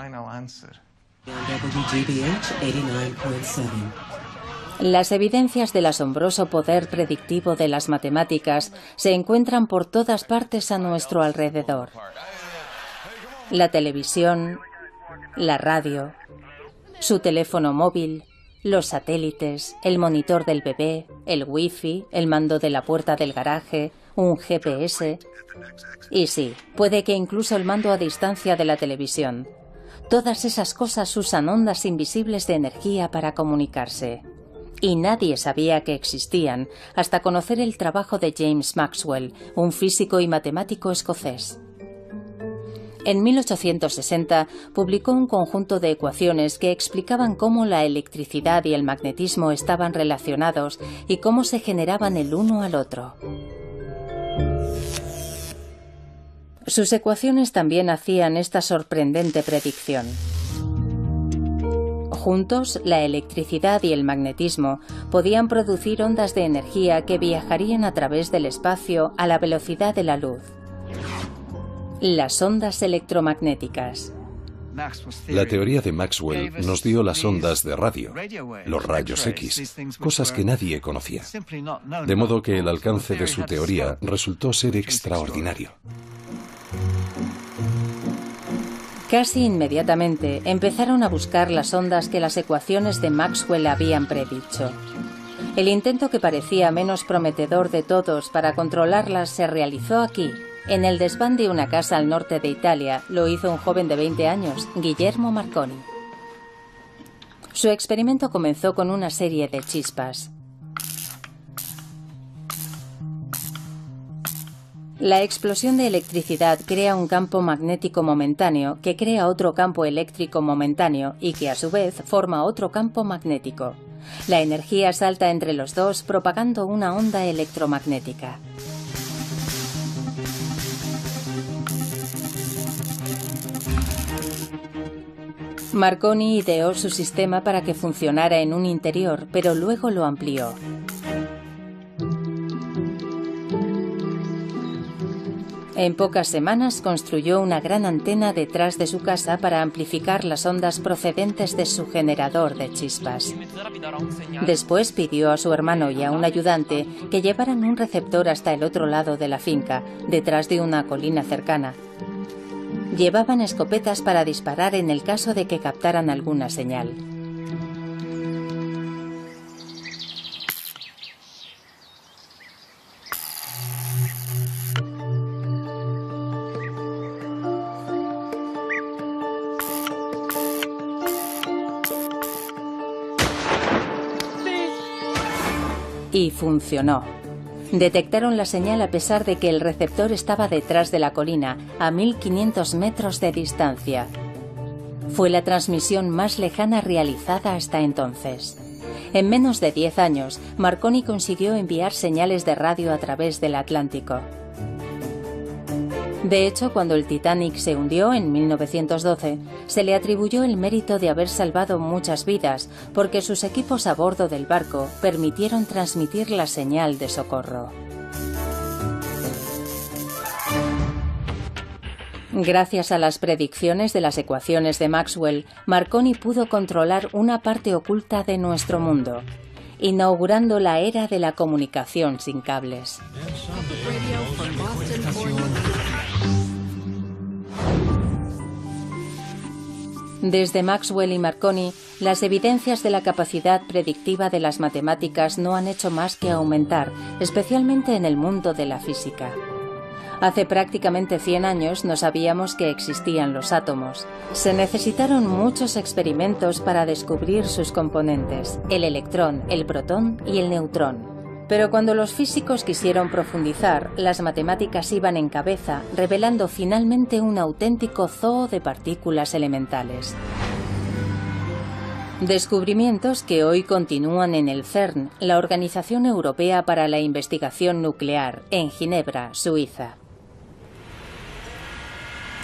Las evidencias del asombroso poder predictivo de las matemáticas se encuentran por todas partes a nuestro alrededor. La televisión, la radio, su teléfono móvil, los satélites, el monitor del bebé, el wifi, el mando de la puerta del garaje, un GPS. Y sí, puede que incluso el mando a distancia de la televisión. Todas esas cosas usan ondas invisibles de energía para comunicarse. y nadie sabía que existían hasta conocer el trabajo de James Maxwell, un físico y matemático escocés. En 1860 publicó un conjunto de ecuaciones que explicaban cómo la electricidad y el magnetismo estaban relacionados y cómo se generaban el uno al otro. Sus ecuaciones también hacían esta sorprendente predicción. Juntos, la electricidad y el magnetismo podían producir ondas de energía que viajarían a través del espacio a la velocidad de la luz. Las ondas electromagnéticas. La teoría de Maxwell nos dio las ondas de radio, los rayos X, cosas que nadie conocía. De modo que el alcance de su teoría resultó ser extraordinario. Casi inmediatamente empezaron a buscar las ondas que las ecuaciones de Maxwell habían predicho. El intento que parecía menos prometedor de todos para controlarlas se realizó aquí, en el desván de una casa al norte de Italia. Lo hizo un joven de 20 años, Guillermo Marconi. Su experimento comenzó con una serie de chispas. La explosión de electricidad crea un campo magnético momentáneo que crea otro campo eléctrico momentáneo y que a su vez forma otro campo magnético. La energía salta entre los dos propagando una onda electromagnética. Marconi ideó su sistema para que funcionara en un interior, pero luego lo amplió. En pocas semanas construyó una gran antena detrás de su casa para amplificar las ondas procedentes de su generador de chispas. Después pidió a su hermano y a un ayudante que llevaran un receptor hasta el otro lado de la finca, detrás de una colina cercana. Llevaban escopetas para disparar en el caso de que captaran alguna señal. Y funcionó. Detectaron la señal a pesar de que el receptor estaba detrás de la colina, a 1500 metros de distancia. Fue la transmisión más lejana realizada hasta entonces. En menos de 10 años, Marconi consiguió enviar señales de radio a través del Atlántico. De hecho, cuando el Titanic se hundió en 1912, se le atribuyó el mérito de haber salvado muchas vidas, porque sus equipos a bordo del barco permitieron transmitir la señal de socorro. Gracias a las predicciones de las ecuaciones de Maxwell, Marconi pudo controlar una parte oculta de nuestro mundo, inaugurando la era de la comunicación sin cables. Desde Maxwell y Marconi, las evidencias de la capacidad predictiva de las matemáticas no han hecho más que aumentar, especialmente en el mundo de la física. Hace prácticamente 100 años no sabíamos que existían los átomos. Se necesitaron muchos experimentos para descubrir sus componentes, el electrón, el protón y el neutrón. Pero cuando los físicos quisieron profundizar, las matemáticas iban en cabeza, revelando finalmente un auténtico zoo de partículas elementales. Descubrimientos que hoy continúan en el CERN, la Organización Europea para la Investigación Nuclear, en Ginebra, Suiza.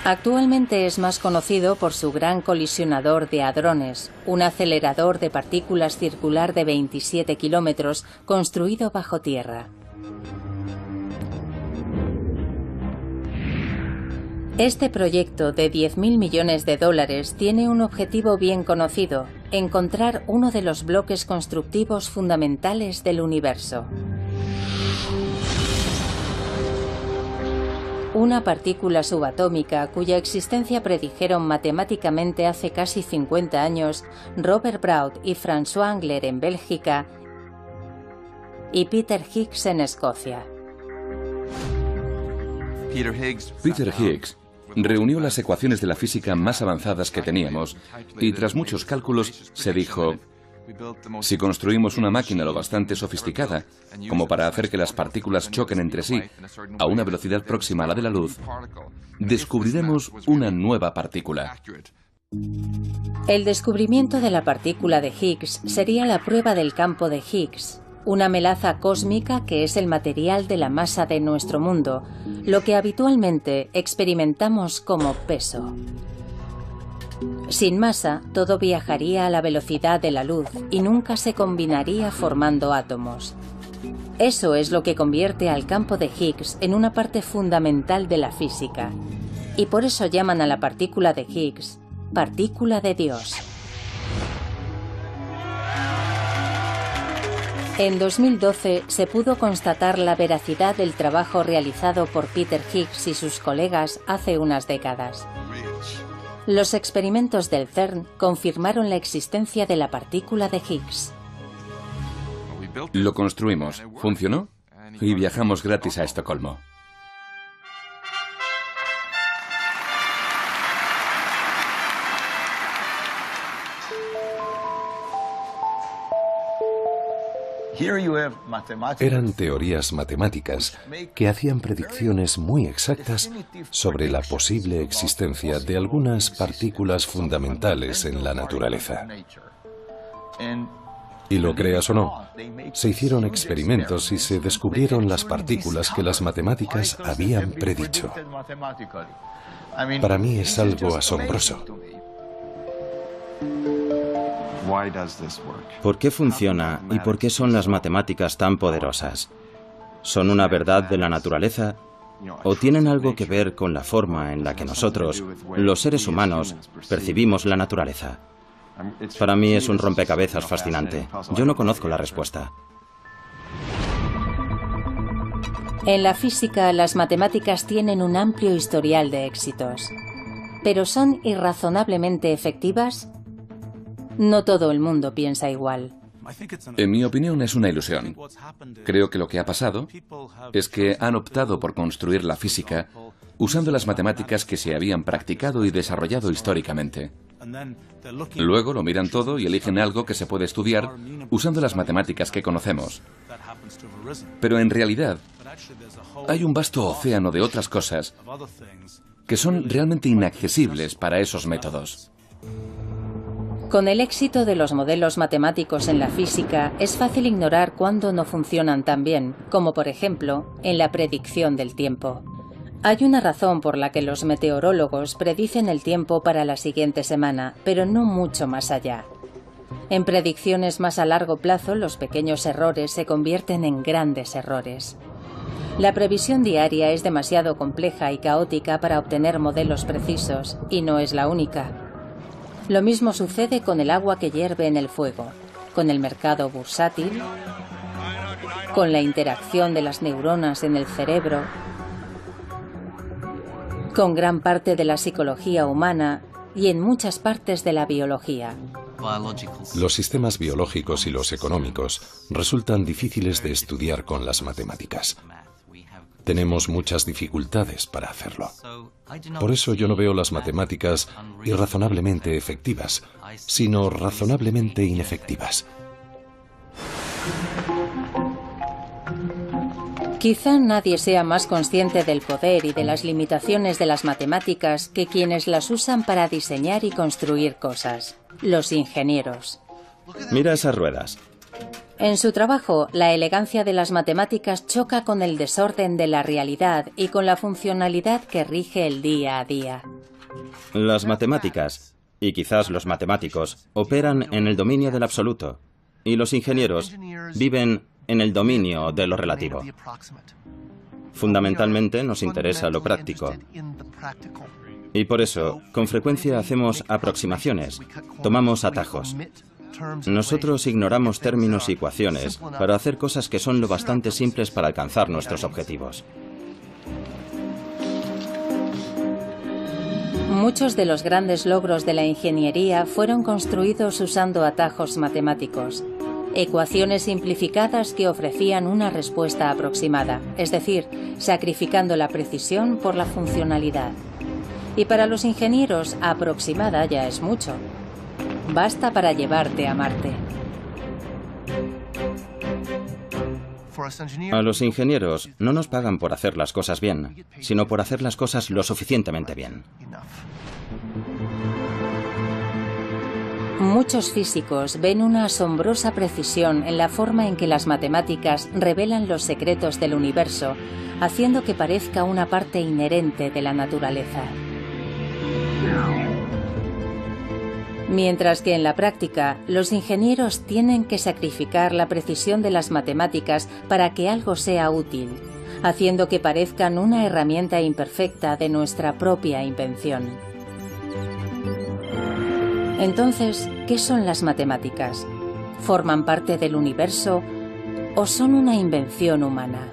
Actualmente es más conocido por su gran colisionador de hadrones, un acelerador de partículas circular de 27 kilómetros construido bajo tierra. Este proyecto de 10.000 millones de dólares tiene un objetivo bien conocido: encontrar uno de los bloques constructivos fundamentales del universo. Una partícula subatómica cuya existencia predijeron matemáticamente hace casi 50 años Robert Brout y François Englert en Bélgica y Peter Higgs en Escocia. Peter Higgs reunió las ecuaciones de la física más avanzadas que teníamos y tras muchos cálculos se dijo: Si construimos una máquina lo bastante sofisticada como para hacer que las partículas choquen entre sí a una velocidad próxima a la de la luz, descubriremos una nueva partícula. El descubrimiento de la partícula de Higgs sería la prueba del campo de Higgs, una melaza cósmica que es el material de la masa de nuestro mundo, lo que habitualmente experimentamos como peso. Sin masa, todo viajaría a la velocidad de la luz y nunca se combinaría formando átomos. Eso es lo que convierte al campo de Higgs en una parte fundamental de la física, y por eso llaman a la partícula de Higgs partícula de Dios. En 2012 se pudo constatar la veracidad del trabajo realizado por Peter Higgs y sus colegas hace unas décadas. Los experimentos del CERN confirmaron la existencia de la partícula de Higgs. Lo construimos, funcionó y viajamos gratis a Estocolmo. Eran teorías matemáticas que hacían predicciones muy exactas sobre la posible existencia de algunas partículas fundamentales en la naturaleza. Y lo creas o no, se hicieron experimentos y se descubrieron las partículas que las matemáticas habían predicho. Para mí es algo asombroso. ¿Por qué funciona y por qué son las matemáticas tan poderosas? ¿Son una verdad de la naturaleza o tienen algo que ver con la forma en la que nosotros, los seres humanos, percibimos la naturaleza? Para mí es un rompecabezas fascinante. Yo no conozco la respuesta. En la física, las matemáticas tienen un amplio historial de éxitos. ¿Pero son irrazonablemente efectivas? No todo el mundo piensa igual. En mi opinión es una ilusión. Creo que lo que ha pasado es que han optado por construir la física usando las matemáticas que se habían practicado y desarrollado históricamente. Luego lo miran todo y eligen algo que se puede estudiar usando las matemáticas que conocemos. Pero en realidad hay un vasto océano de otras cosas que son realmente inaccesibles para esos métodos. Con el éxito de los modelos matemáticos en la física, es fácil ignorar cuándo no funcionan tan bien, como por ejemplo, en la predicción del tiempo. Hay una razón por la que los meteorólogos predicen el tiempo para la siguiente semana, pero no mucho más allá. En predicciones más a largo plazo, los pequeños errores se convierten en grandes errores. La previsión diaria es demasiado compleja y caótica para obtener modelos precisos, y no es la única. Lo mismo sucede con el agua que hierve en el fuego, con el mercado bursátil, con la interacción de las neuronas en el cerebro, con gran parte de la psicología humana y en muchas partes de la biología. Los sistemas biológicos y los económicos resultan difíciles de estudiar con las matemáticas. Tenemos muchas dificultades para hacerlo. Por eso yo no veo las matemáticas irrazonablemente efectivas, sino razonablemente inefectivas. Quizá nadie sea más consciente del poder y de las limitaciones de las matemáticas que quienes las usan para diseñar y construir cosas, los ingenieros. Mira esas ruedas. En su trabajo, la elegancia de las matemáticas choca con el desorden de la realidad y con la funcionalidad que rige el día a día. Las matemáticas, y quizás los matemáticos, operan en el dominio del absoluto, y los ingenieros viven en el dominio de lo relativo. Fundamentalmente nos interesa lo práctico. Y por eso, con frecuencia hacemos aproximaciones, tomamos atajos. Nosotros ignoramos términos y ecuaciones para hacer cosas que son lo bastante simples para alcanzar nuestros objetivos. Muchos de los grandes logros de la ingeniería fueron construidos usando atajos matemáticos, ecuaciones simplificadas que ofrecían una respuesta aproximada, es decir, sacrificando la precisión por la funcionalidad. Y para los ingenieros, aproximada ya es mucho. Basta para llevarte a Marte. A los ingenieros no nos pagan por hacer las cosas bien, sino por hacer las cosas lo suficientemente bien. Muchos físicos ven una asombrosa precisión en la forma en que las matemáticas revelan los secretos del universo, haciendo que parezca una parte inherente de la naturaleza. Mientras que en la práctica, los ingenieros tienen que sacrificar la precisión de las matemáticas para que algo sea útil, haciendo que parezcan una herramienta imperfecta de nuestra propia invención. Entonces, ¿qué son las matemáticas? ¿Forman parte del universo o son una invención humana?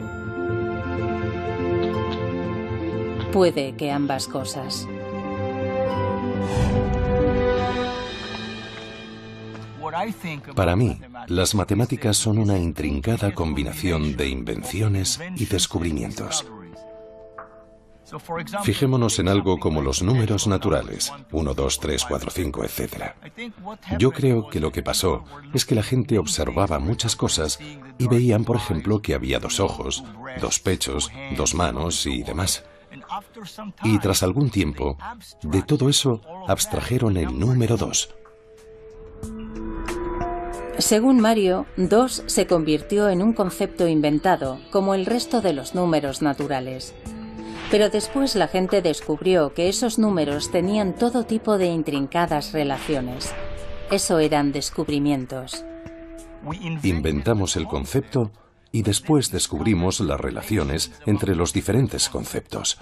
Puede que ambas cosas. Para mí, las matemáticas son una intrincada combinación de invenciones y descubrimientos. Fijémonos en algo como los números naturales, 1, 2, 3, 4, 5, etc. Yo creo que lo que pasó es que la gente observaba muchas cosas y veían, por ejemplo, que había 2 ojos, 2 pechos, 2 manos y demás. Y tras algún tiempo, de todo eso abstrajeron el número 2. Según Mario, 2 se convirtió en un concepto inventado, como el resto de los números naturales. Pero después la gente descubrió que esos números tenían todo tipo de intrincadas relaciones. Eso eran descubrimientos. Inventamos el concepto y después descubrimos las relaciones entre los diferentes conceptos.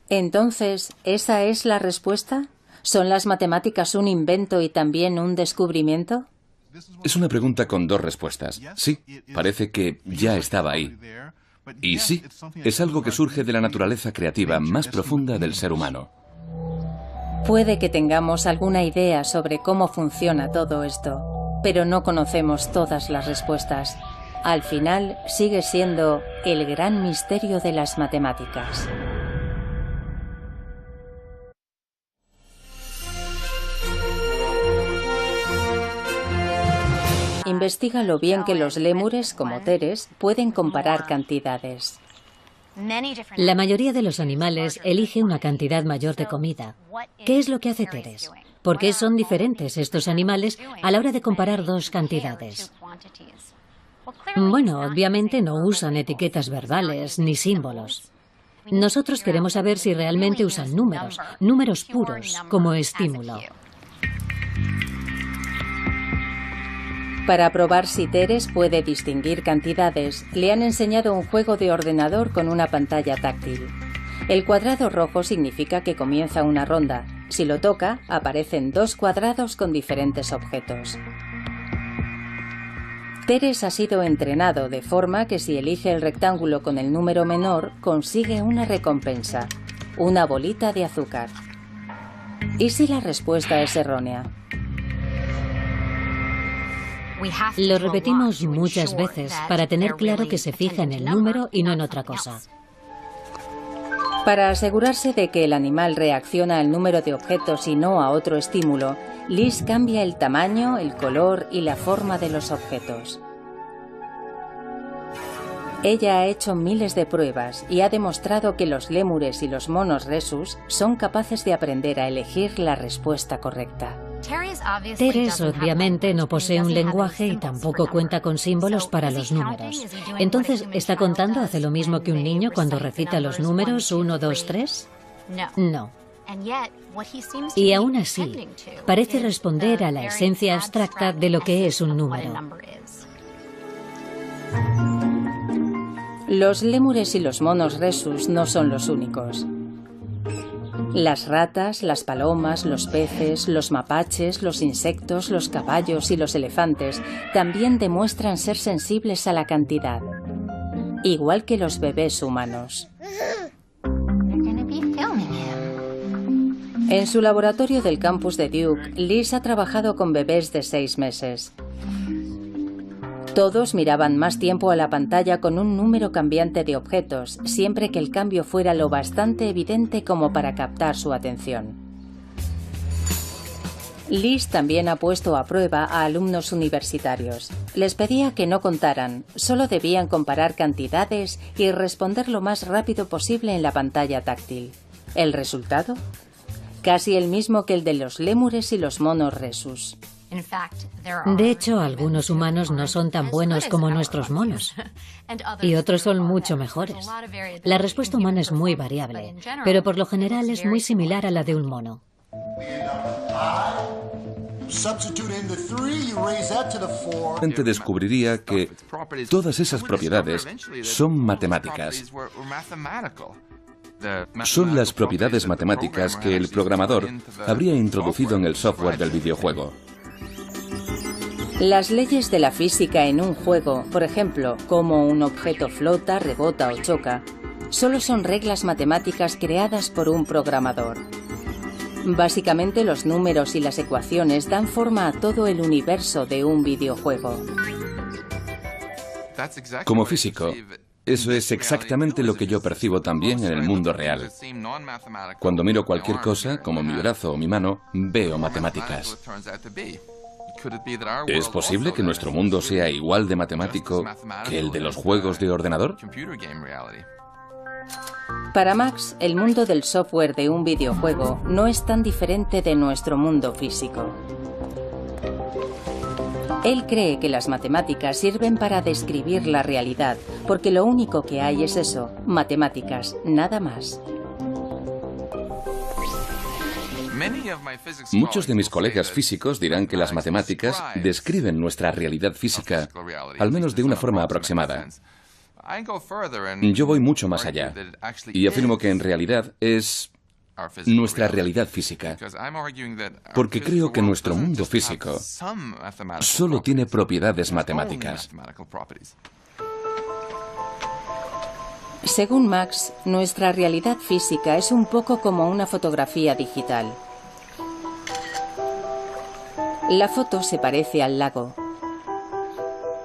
Entonces, ¿esa es la respuesta? ¿Son las matemáticas un invento y también un descubrimiento? Es una pregunta con 2 respuestas. Sí, parece que ya estaba ahí. Y sí, es algo que surge de la naturaleza creativa más profunda del ser humano. Puede que tengamos alguna idea sobre cómo funciona todo esto, pero no conocemos todas las respuestas. Al final, sigue siendo el gran misterio de las matemáticas. Investiga lo bien que los lémures, como Teres, pueden comparar cantidades. La mayoría de los animales elige una cantidad mayor de comida. ¿Qué es lo que hace Teres? ¿Por qué son diferentes estos animales a la hora de comparar 2 cantidades? Bueno, obviamente no usan etiquetas verbales ni símbolos. Nosotros queremos saber si realmente usan números puros, como estímulo. Para probar si Teres puede distinguir cantidades, le han enseñado un juego de ordenador con una pantalla táctil. El cuadrado rojo significa que comienza una ronda. Si lo toca, aparecen 2 cuadrados con diferentes objetos. Teres ha sido entrenado de forma que si elige el rectángulo con el número menor, consigue una recompensa, una bolita de azúcar. ¿Y si la respuesta es errónea? Lo repetimos muchas veces para tener claro que se fija en el número y no en otra cosa. Para asegurarse de que el animal reacciona al número de objetos y no a otro estímulo, Liz cambia el tamaño, el color y la forma de los objetos. Ella ha hecho miles de pruebas y ha demostrado que los lémures y los monos rhesus son capaces de aprender a elegir la respuesta correcta. Teres obviamente no posee un lenguaje y tampoco cuenta con símbolos para los números. Entonces, ¿está contando hace lo mismo que un niño cuando recita los números 1, 2, 3? No. Y aún así, parece responder a la esencia abstracta de lo que es un número. Los lémures y los monos rhesus no son los únicos. Las ratas, las palomas, los peces, los mapaches, los insectos, los caballos y los elefantes también demuestran ser sensibles a la cantidad, igual que los bebés humanos. En su laboratorio del campus de Duke, Liz ha trabajado con bebés de 6 meses. Todos miraban más tiempo a la pantalla con un número cambiante de objetos, siempre que el cambio fuera lo bastante evidente como para captar su atención. Liz también ha puesto a prueba a alumnos universitarios. Les pedía que no contaran, solo debían comparar cantidades y responder lo más rápido posible en la pantalla táctil. ¿El resultado? Casi el mismo que el de los lémures y los monos rhesus. De hecho, algunos humanos no son tan buenos como nuestros monos, y otros son mucho mejores. La respuesta humana es muy variable, pero por lo general es muy similar a la de un mono. La gente descubriría que todas esas propiedades son matemáticas. Son las propiedades matemáticas que el programador habría introducido en el software del videojuego. Las leyes de la física en un juego, por ejemplo, cómo un objeto flota, rebota o choca, solo son reglas matemáticas creadas por un programador. Básicamente, los números y las ecuaciones dan forma a todo el universo de un videojuego. Como físico, eso es exactamente lo que yo percibo también en el mundo real. Cuando miro cualquier cosa, como mi brazo o mi mano, veo matemáticas. ¿Es posible que nuestro mundo sea igual de matemático que el de los juegos de ordenador? Para Max, el mundo del software de un videojuego no es tan diferente de nuestro mundo físico. Él cree que las matemáticas sirven para describir la realidad, porque lo único que hay es eso, matemáticas, nada más. Muchos de mis colegas físicos dirán que las matemáticas describen nuestra realidad física, al menos de una forma aproximada. Yo voy mucho más allá y afirmo que en realidad es nuestra realidad física, porque creo que nuestro mundo físico solo tiene propiedades matemáticas. Según Max, nuestra realidad física es un poco como una fotografía digital. La foto se parece al lago,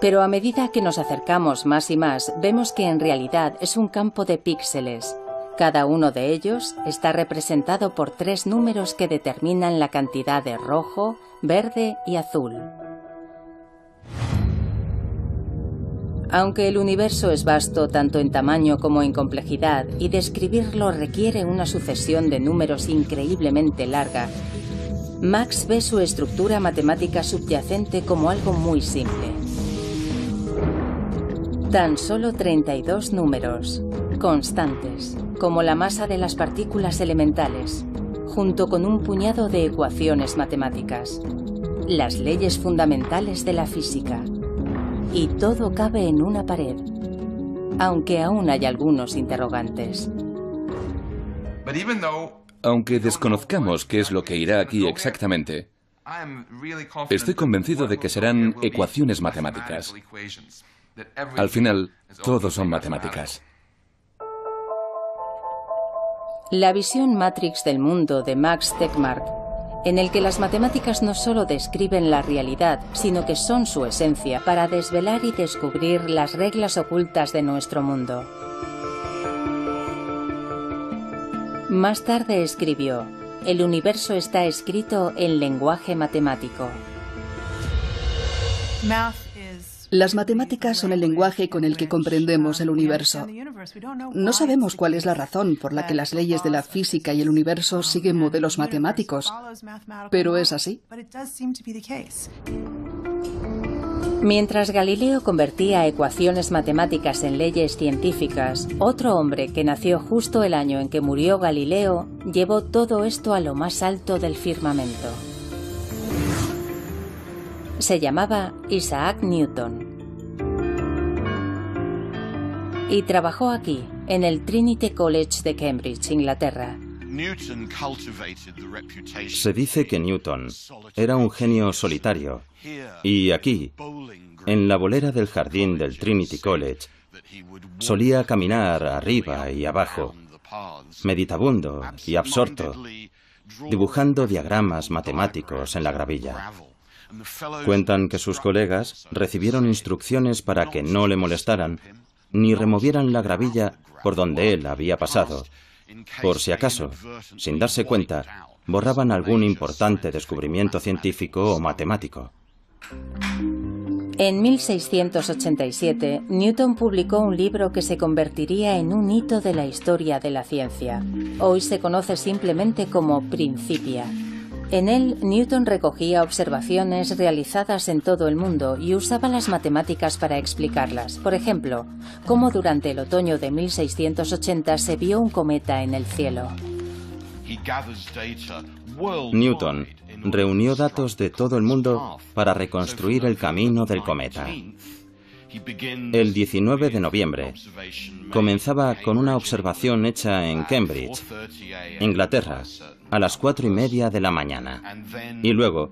pero a medida que nos acercamos más y más, vemos que en realidad es un campo de píxeles. Cada uno de ellos está representado por 3 números que determinan la cantidad de rojo, verde y azul. Aunque el universo es vasto tanto en tamaño como en complejidad y describirlo requiere una sucesión de números increíblemente larga, Max ve su estructura matemática subyacente como algo muy simple. Tan solo 32 números, constantes, como la masa de las partículas elementales, junto con un puñado de ecuaciones matemáticas, las leyes fundamentales de la física. Y todo cabe en una pared, aunque aún hay algunos interrogantes. Aunque desconozcamos qué es lo que irá aquí exactamente, estoy convencido de que serán ecuaciones matemáticas. Al final, todo son matemáticas. La visión Matrix del mundo de Max Tegmark, en el que las matemáticas no solo describen la realidad, sino que son su esencia para desvelar y descubrir las reglas ocultas de nuestro mundo. Más tarde escribió: "El universo está escrito en lenguaje matemático". Las matemáticas son el lenguaje con el que comprendemos el universo. No sabemos cuál es la razón por la que las leyes de la física y el universo siguen modelos matemáticos, pero es así. Mientras Galileo convertía ecuaciones matemáticas en leyes científicas, otro hombre que nació justo el año en que murió Galileo llevó todo esto a lo más alto del firmamento. Se llamaba Isaac Newton. Y trabajó aquí, en el Trinity College de Cambridge, Inglaterra. Se dice que Newton era un genio solitario, y aquí, en la bolera del jardín del Trinity College, solía caminar arriba y abajo, meditabundo y absorto, dibujando diagramas matemáticos en la gravilla. Cuentan que sus colegas recibieron instrucciones para que no le molestaran ni removieran la gravilla por donde él había pasado, Por si acaso, sin darse cuenta, borraban algún importante descubrimiento científico o matemático. En 1687, Newton publicó un libro que se convertiría en un hito de la historia de la ciencia. Hoy se conoce simplemente como Principia. En él, Newton recogía observaciones realizadas en todo el mundo y usaba las matemáticas para explicarlas. Por ejemplo, cómo durante el otoño de 1680 se vio un cometa en el cielo. Newton reunió datos de todo el mundo para reconstruir el camino del cometa. El 19 de noviembre comenzaba con una observación hecha en Cambridge, Inglaterra, a las 4:30 de la mañana. Y luego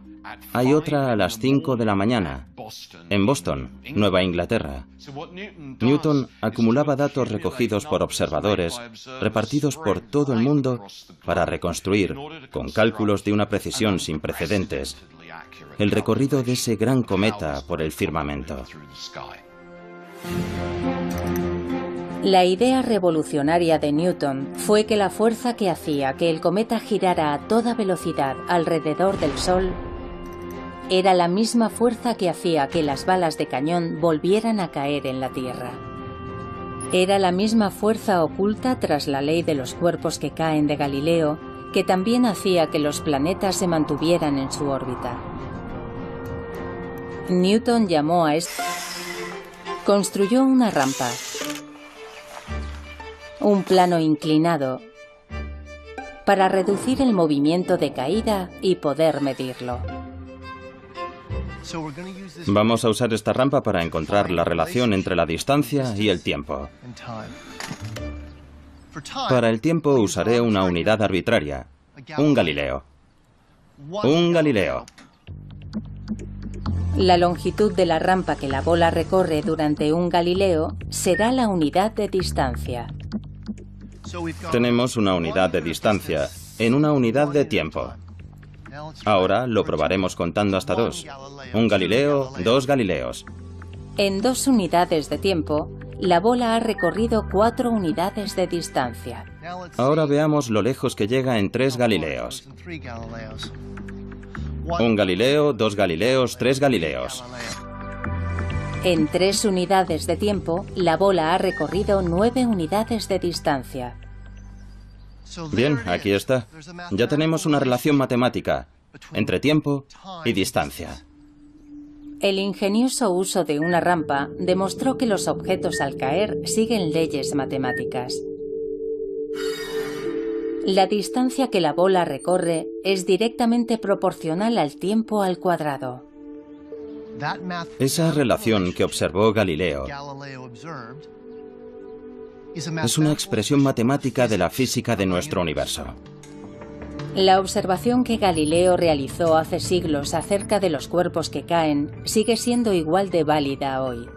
hay otra a las 5 de la mañana, en Boston, Nueva Inglaterra. Newton acumulaba datos recogidos por observadores repartidos por todo el mundo para reconstruir, con cálculos de una precisión sin precedentes, el recorrido de ese gran cometa por el firmamento. La idea revolucionaria de Newton fue que la fuerza que hacía que el cometa girara a toda velocidad alrededor del Sol era la misma fuerza que hacía que las balas de cañón volvieran a caer en la Tierra. Era la misma fuerza oculta tras la ley de los cuerpos que caen de Galileo, que también hacía que los planetas se mantuvieran en su órbita. Newton llamó a esto... Construyó una rampa, un plano inclinado, para reducir el movimiento de caída y poder medirlo. Vamos a usar esta rampa para encontrar la relación entre la distancia y el tiempo. Para el tiempo usaré una unidad arbitraria, un Galileo. Un Galileo. La longitud de la rampa que la bola recorre durante un Galileo será la unidad de distancia. Tenemos una unidad de distancia en una unidad de tiempo. Ahora lo probaremos contando hasta 2. Un Galileo, 2 Galileos. En 2 unidades de tiempo, la bola ha recorrido 4 unidades de distancia. Ahora veamos lo lejos que llega en 3 Galileos. Un Galileo, 2 Galileos, 3 Galileos. En 3 unidades de tiempo, la bola ha recorrido 9 unidades de distancia. Bien, aquí está. Ya tenemos una relación matemática entre tiempo y distancia. El ingenioso uso de una rampa demostró que los objetos al caer siguen leyes matemáticas. La distancia que la bola recorre es directamente proporcional al tiempo al cuadrado. Esa relación que observó Galileo es una expresión matemática de la física de nuestro universo. La observación que Galileo realizó hace siglos acerca de los cuerpos que caen sigue siendo igual de válida hoy.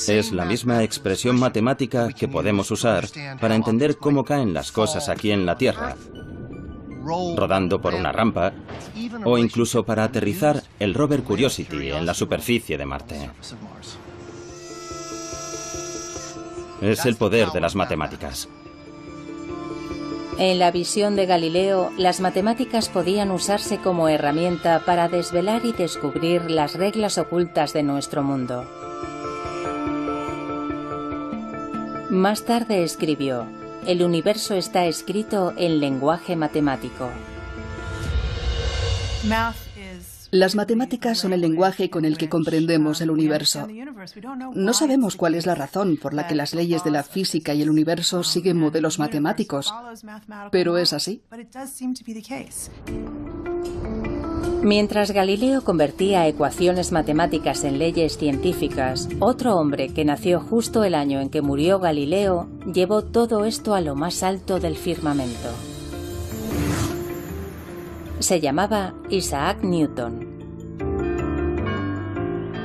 Es la misma expresión matemática que podemos usar para entender cómo caen las cosas aquí en la Tierra, rodando por una rampa, o incluso para aterrizar el rover Curiosity en la superficie de Marte. Es el poder de las matemáticas. En la visión de Galileo, las matemáticas podían usarse como herramienta para desvelar y descubrir las reglas ocultas de nuestro mundo. Más tarde escribió: "El universo está escrito en lenguaje matemático". Las matemáticas son el lenguaje con el que comprendemos el universo. No sabemos cuál es la razón por la que las leyes de la física y el universo siguen modelos matemáticos, pero es así. Mientras Galileo convertía ecuaciones matemáticas en leyes científicas, otro hombre que nació justo el año en que murió Galileo llevó todo esto a lo más alto del firmamento. Se llamaba Isaac Newton.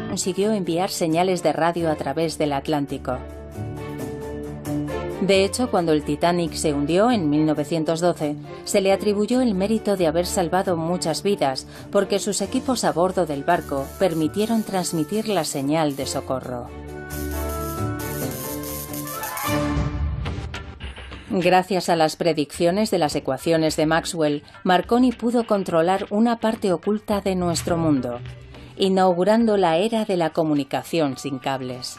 Consiguió enviar señales de radio a través del Atlántico. De hecho, cuando el Titanic se hundió en 1912, se le atribuyó el mérito de haber salvado muchas vidas, porque sus equipos a bordo del barco permitieron transmitir la señal de socorro. Gracias a las predicciones de las ecuaciones de Maxwell, Marconi pudo controlar una parte oculta de nuestro mundo, inaugurando la era de la comunicación sin cables.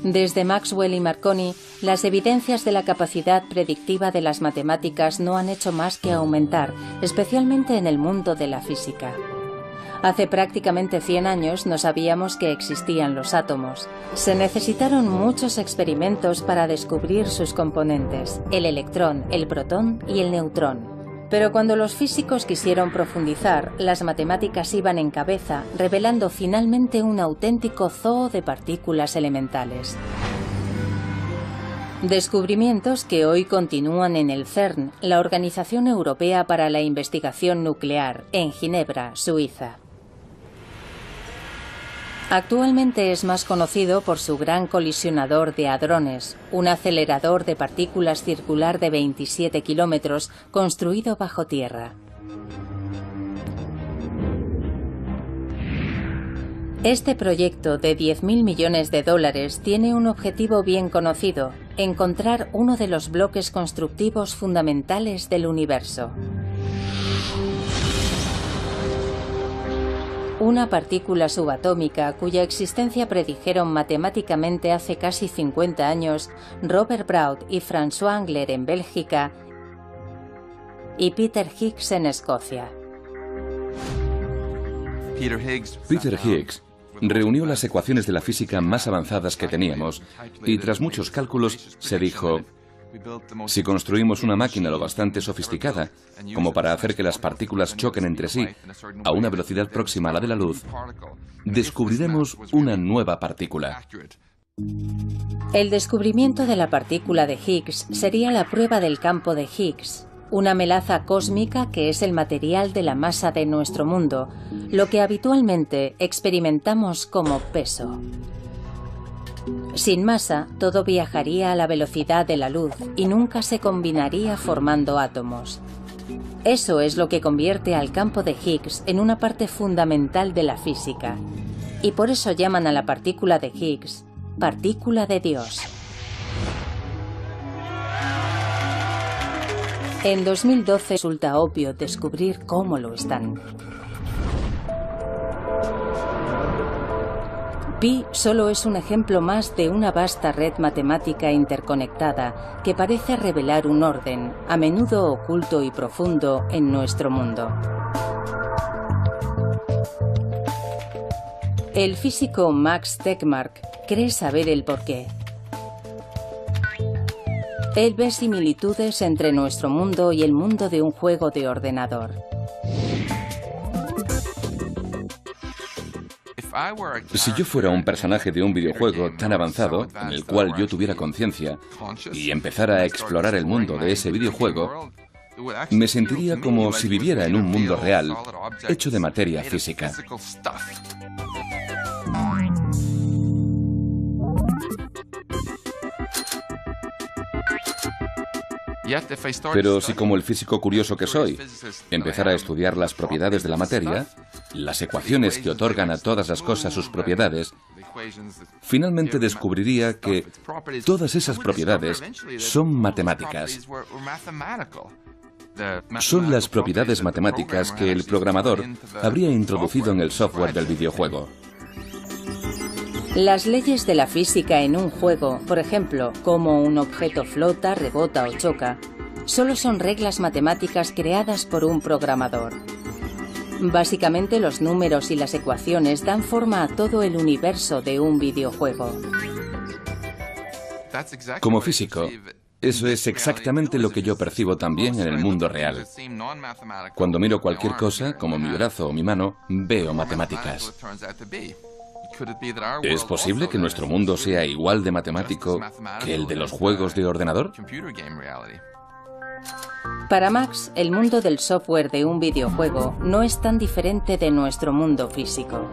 Desde Maxwell y Marconi, las evidencias de la capacidad predictiva de las matemáticas no han hecho más que aumentar, especialmente en el mundo de la física. Hace prácticamente 100 años no sabíamos que existían los átomos. Se necesitaron muchos experimentos para descubrir sus componentes, el electrón, el protón y el neutrón. Pero cuando los físicos quisieron profundizar, las matemáticas iban en cabeza, revelando finalmente un auténtico zoo de partículas elementales. Descubrimientos que hoy continúan en el CERN, la Organización Europea para la Investigación Nuclear, en Ginebra, Suiza. Actualmente es más conocido por su gran colisionador de hadrones, un acelerador de partículas circular de 27 kilómetros construido bajo tierra. Este proyecto de 10.000 millones de dólares tiene un objetivo bien conocido: encontrar uno de los bloques constructivos fundamentales del universo. Una partícula subatómica cuya existencia predijeron matemáticamente hace casi 50 años Robert Brout y François Englert en Bélgica y Peter Higgs en Escocia. Peter Higgs reunió las ecuaciones de la física más avanzadas que teníamos y tras muchos cálculos se dijo: si construimos una máquina lo bastante sofisticada como para hacer que las partículas choquen entre sí a una velocidad próxima a la de la luz, descubriremos una nueva partícula. El descubrimiento de la partícula de Higgs sería la prueba del campo de Higgs, una melaza cósmica que es el material de la masa de nuestro mundo, lo que habitualmente experimentamos como peso. Sin masa, todo viajaría a la velocidad de la luz y nunca se combinaría formando átomos. Eso es lo que convierte al campo de Higgs en una parte fundamental de la física. Y por eso llaman a la partícula de Higgs partícula de Dios. En 2012 resulta obvio descubrir cómo lo están. Pi solo es un ejemplo más de una vasta red matemática interconectada que parece revelar un orden, a menudo oculto y profundo, en nuestro mundo. El físico Max Tegmark cree saber el porqué. Él ve similitudes entre nuestro mundo y el mundo de un juego de ordenador. Si yo fuera un personaje de un videojuego tan avanzado, en el cual yo tuviera conciencia, y empezara a explorar el mundo de ese videojuego, me sentiría como si viviera en un mundo real, hecho de materia física. Pero si, como el físico curioso que soy, empezara a estudiar las propiedades de la materia, las ecuaciones que otorgan a todas las cosas sus propiedades, finalmente descubriría que todas esas propiedades son matemáticas. Son las propiedades matemáticas que el programador habría introducido en el software del videojuego. Las leyes de la física en un juego, por ejemplo, cómo un objeto flota, rebota o choca, solo son reglas matemáticas creadas por un programador. Básicamente, los números y las ecuaciones dan forma a todo el universo de un videojuego. Como físico, eso es exactamente lo que yo percibo también en el mundo real. Cuando miro cualquier cosa, como mi brazo o mi mano, veo matemáticas. ¿Es posible que nuestro mundo sea igual de matemático que el de los juegos de ordenador? Para Max, el mundo del software de un videojuego no es tan diferente de nuestro mundo físico.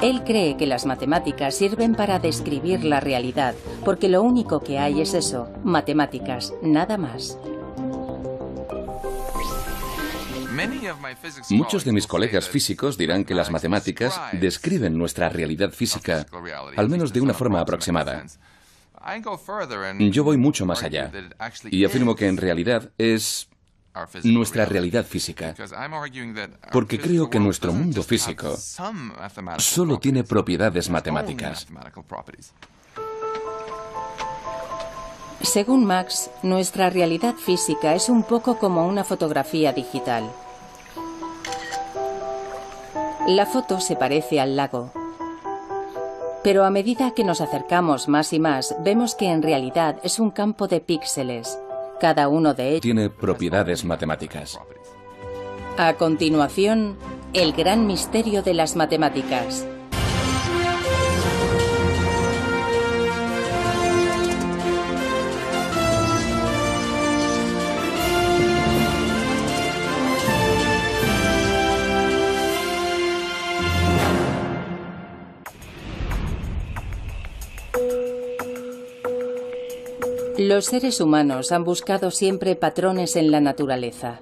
Él cree que las matemáticas sirven para describir la realidad, porque lo único que hay es eso, matemáticas, nada más. Muchos de mis colegas físicos dirán que las matemáticas describen nuestra realidad física, al menos de una forma aproximada. Yo voy mucho más allá y afirmo que en realidad es nuestra realidad física, porque creo que nuestro mundo físico solo tiene propiedades matemáticas. Según Max, nuestra realidad física es un poco como una fotografía digital. La foto se parece al lago, pero a medida que nos acercamos más y más, vemos que en realidad es un campo de píxeles. Cada uno de ellos tiene propiedades matemáticas. A continuación, el gran misterio de las matemáticas. Los seres humanos han buscado siempre patrones en la naturaleza.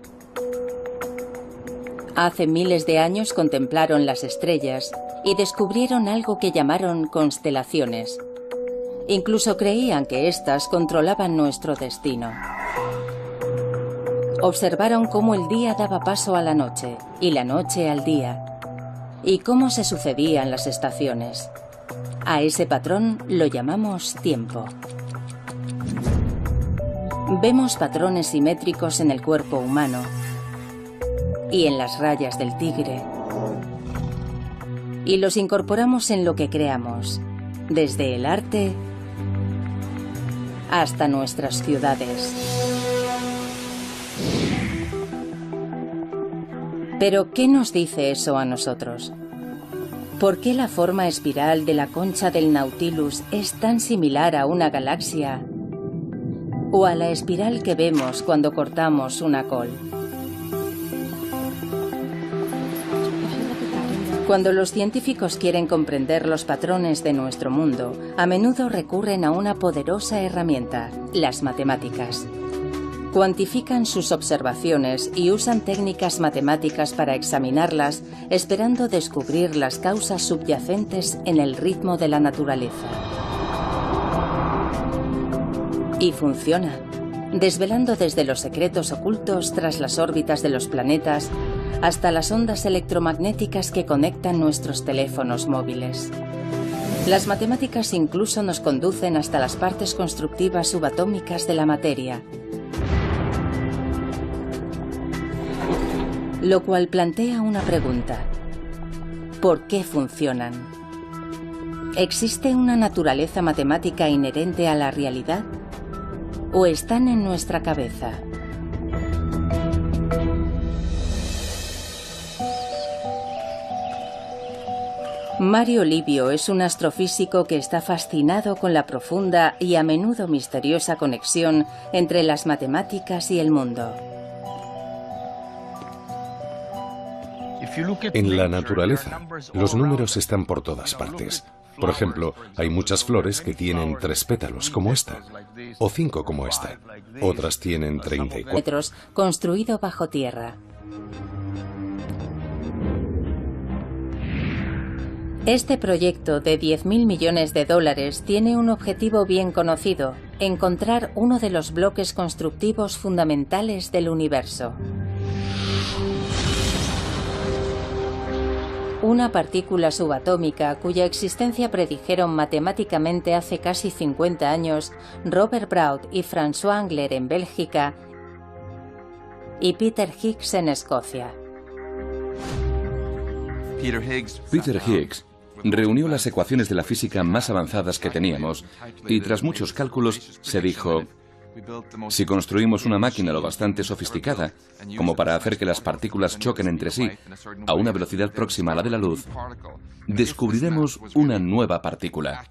Hace miles de años contemplaron las estrellas y descubrieron algo que llamaron constelaciones. Incluso creían que éstas controlaban nuestro destino. Observaron cómo el día daba paso a la noche y la noche al día, y cómo se sucedían las estaciones. A ese patrón lo llamamos tiempo. Vemos patrones simétricos en el cuerpo humano y en las rayas del tigre, y los incorporamos en lo que creamos, desde el arte hasta nuestras ciudades. Pero, ¿qué nos dice eso a nosotros? ¿Por qué la forma espiral de la concha del Nautilus es tan similar a una galaxia o a la espiral que vemos cuando cortamos una col? Cuando los científicos quieren comprender los patrones de nuestro mundo, a menudo recurren a una poderosa herramienta, las matemáticas. Cuantifican sus observaciones y usan técnicas matemáticas para examinarlas, esperando descubrir las causas subyacentes en el ritmo de la naturaleza. Y funciona, desvelando desde los secretos ocultos tras las órbitas de los planetas hasta las ondas electromagnéticas que conectan nuestros teléfonos móviles. Las matemáticas incluso nos conducen hasta las partes constructivas subatómicas de la materia, lo cual plantea una pregunta: ¿por qué funcionan? ¿Existe una naturaleza matemática inherente a la realidad? ¿O están en nuestra cabeza? Mario Livio es un astrofísico que está fascinado con la profunda y a menudo misteriosa conexión entre las matemáticas y el mundo. En la naturaleza, los números están por todas partes. Por ejemplo, hay muchas flores que tienen 3 pétalos, como esta, o 5 como esta. Otras tienen 34 metros, construido bajo tierra. Este proyecto de $10.000 millones tiene un objetivo bien conocido: encontrar uno de los bloques constructivos fundamentales del universo. Una partícula subatómica cuya existencia predijeron matemáticamente hace casi 50 años Robert Broud y François Englert en Bélgica y Peter Higgs en Escocia. Peter Higgs reunió las ecuaciones de la física más avanzadas que teníamos y tras muchos cálculos se dijo: si construimos una máquina lo bastante sofisticada como para hacer que las partículas choquen entre sí a una velocidad próxima a la de la luz, descubriremos una nueva partícula.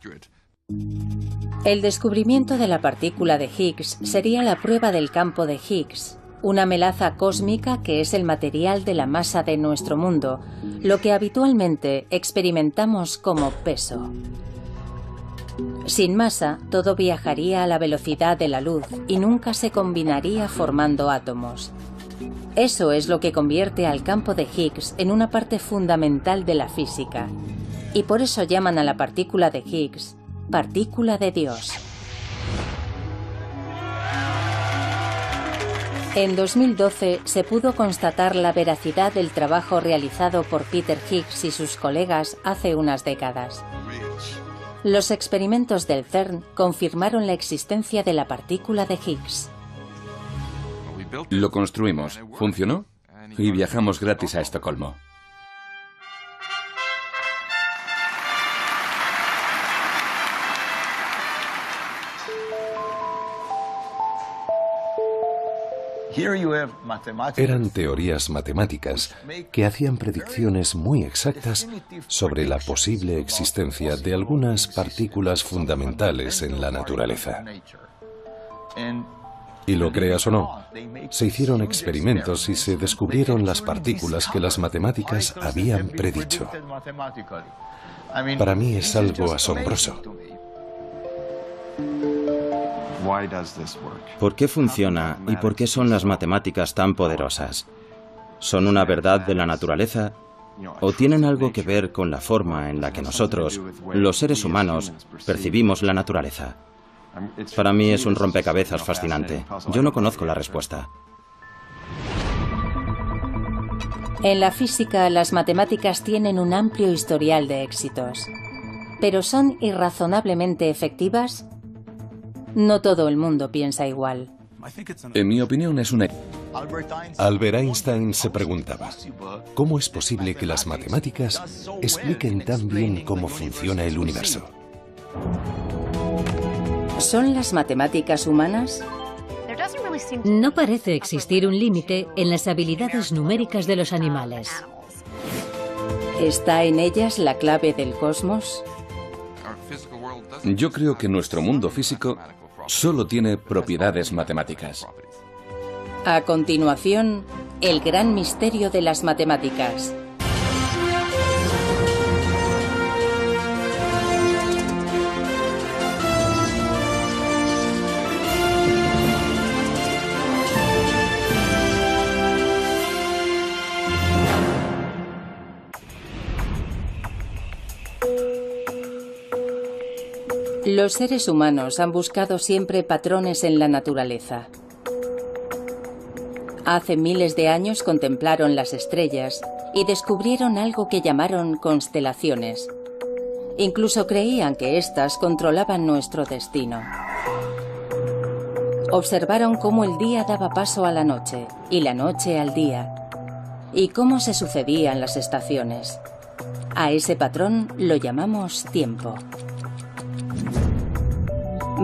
El descubrimiento de la partícula de Higgs sería la prueba del campo de Higgs, una melaza cósmica que es el material de la masa de nuestro mundo, lo que habitualmente experimentamos como peso. Sin masa, todo viajaría a la velocidad de la luz y nunca se combinaría formando átomos. Eso es lo que convierte al campo de Higgs en una parte fundamental de la física. Y por eso llaman a la partícula de Higgs partícula de Dios. En 2012 se pudo constatar la veracidad del trabajo realizado por Peter Higgs y sus colegas hace unas décadas. Los experimentos del CERN confirmaron la existencia de la partícula de Higgs. Lo construimos, funcionó y viajamos gratis a Estocolmo. Eran teorías matemáticas que hacían predicciones muy exactas sobre la posible existencia de algunas partículas fundamentales en la naturaleza. Y lo creas o no, se hicieron experimentos y se descubrieron las partículas que las matemáticas habían predicho. Para mí es algo asombroso. ¿Por qué funciona y por qué son las matemáticas tan poderosas? ¿Son una verdad de la naturaleza o tienen algo que ver con la forma en la que nosotros, los seres humanos, percibimos la naturaleza? Para mí es un rompecabezas fascinante. Yo no conozco la respuesta. En la física, las matemáticas tienen un amplio historial de éxitos. ¿Pero son irrazonablemente efectivas? No todo el mundo piensa igual. En mi opinión es una... Albert Einstein se preguntaba, ¿cómo es posible que las matemáticas expliquen tan bien cómo funciona el universo? ¿Son las matemáticas humanas? No parece existir un límite en las habilidades numéricas de los animales. ¿Está en ellas la clave del cosmos? Yo creo que nuestro mundo físico solo tiene propiedades matemáticas. A continuación, el gran misterio de las matemáticas. Los seres humanos han buscado siempre patrones en la naturaleza. Hace miles de años contemplaron las estrellas y descubrieron algo que llamaron constelaciones. Incluso creían que éstas controlaban nuestro destino. Observaron cómo el día daba paso a la noche y la noche al día, y cómo se sucedían las estaciones. A ese patrón lo llamamos tiempo.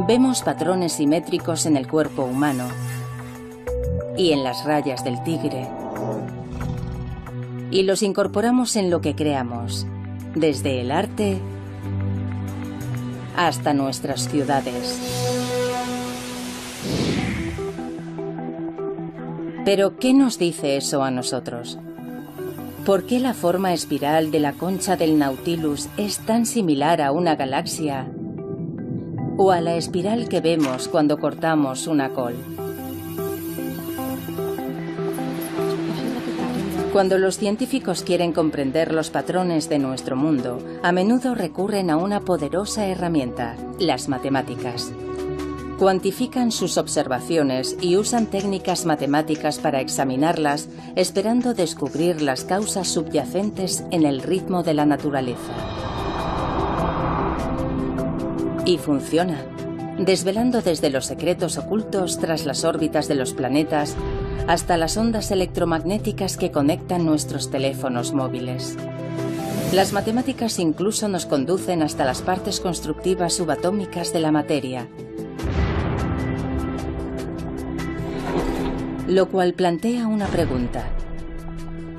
Vemos patrones simétricos en el cuerpo humano y en las rayas del tigre. Y los incorporamos en lo que creamos, desde el arte hasta nuestras ciudades. Pero, ¿qué nos dice eso a nosotros? ¿Por qué la forma espiral de la concha del Nautilus es tan similar a una galaxia o a la espiral que vemos cuando cortamos una col? Cuando los científicos quieren comprender los patrones de nuestro mundo, a menudo recurren a una poderosa herramienta, las matemáticas. Cuantifican sus observaciones y usan técnicas matemáticas para examinarlas, esperando descubrir las causas subyacentes en el ritmo de la naturaleza. Y funciona, desvelando desde los secretos ocultos tras las órbitas de los planetas hasta las ondas electromagnéticas que conectan nuestros teléfonos móviles. Las matemáticas incluso nos conducen hasta las partes constructivas subatómicas de la materia, lo cual plantea una pregunta: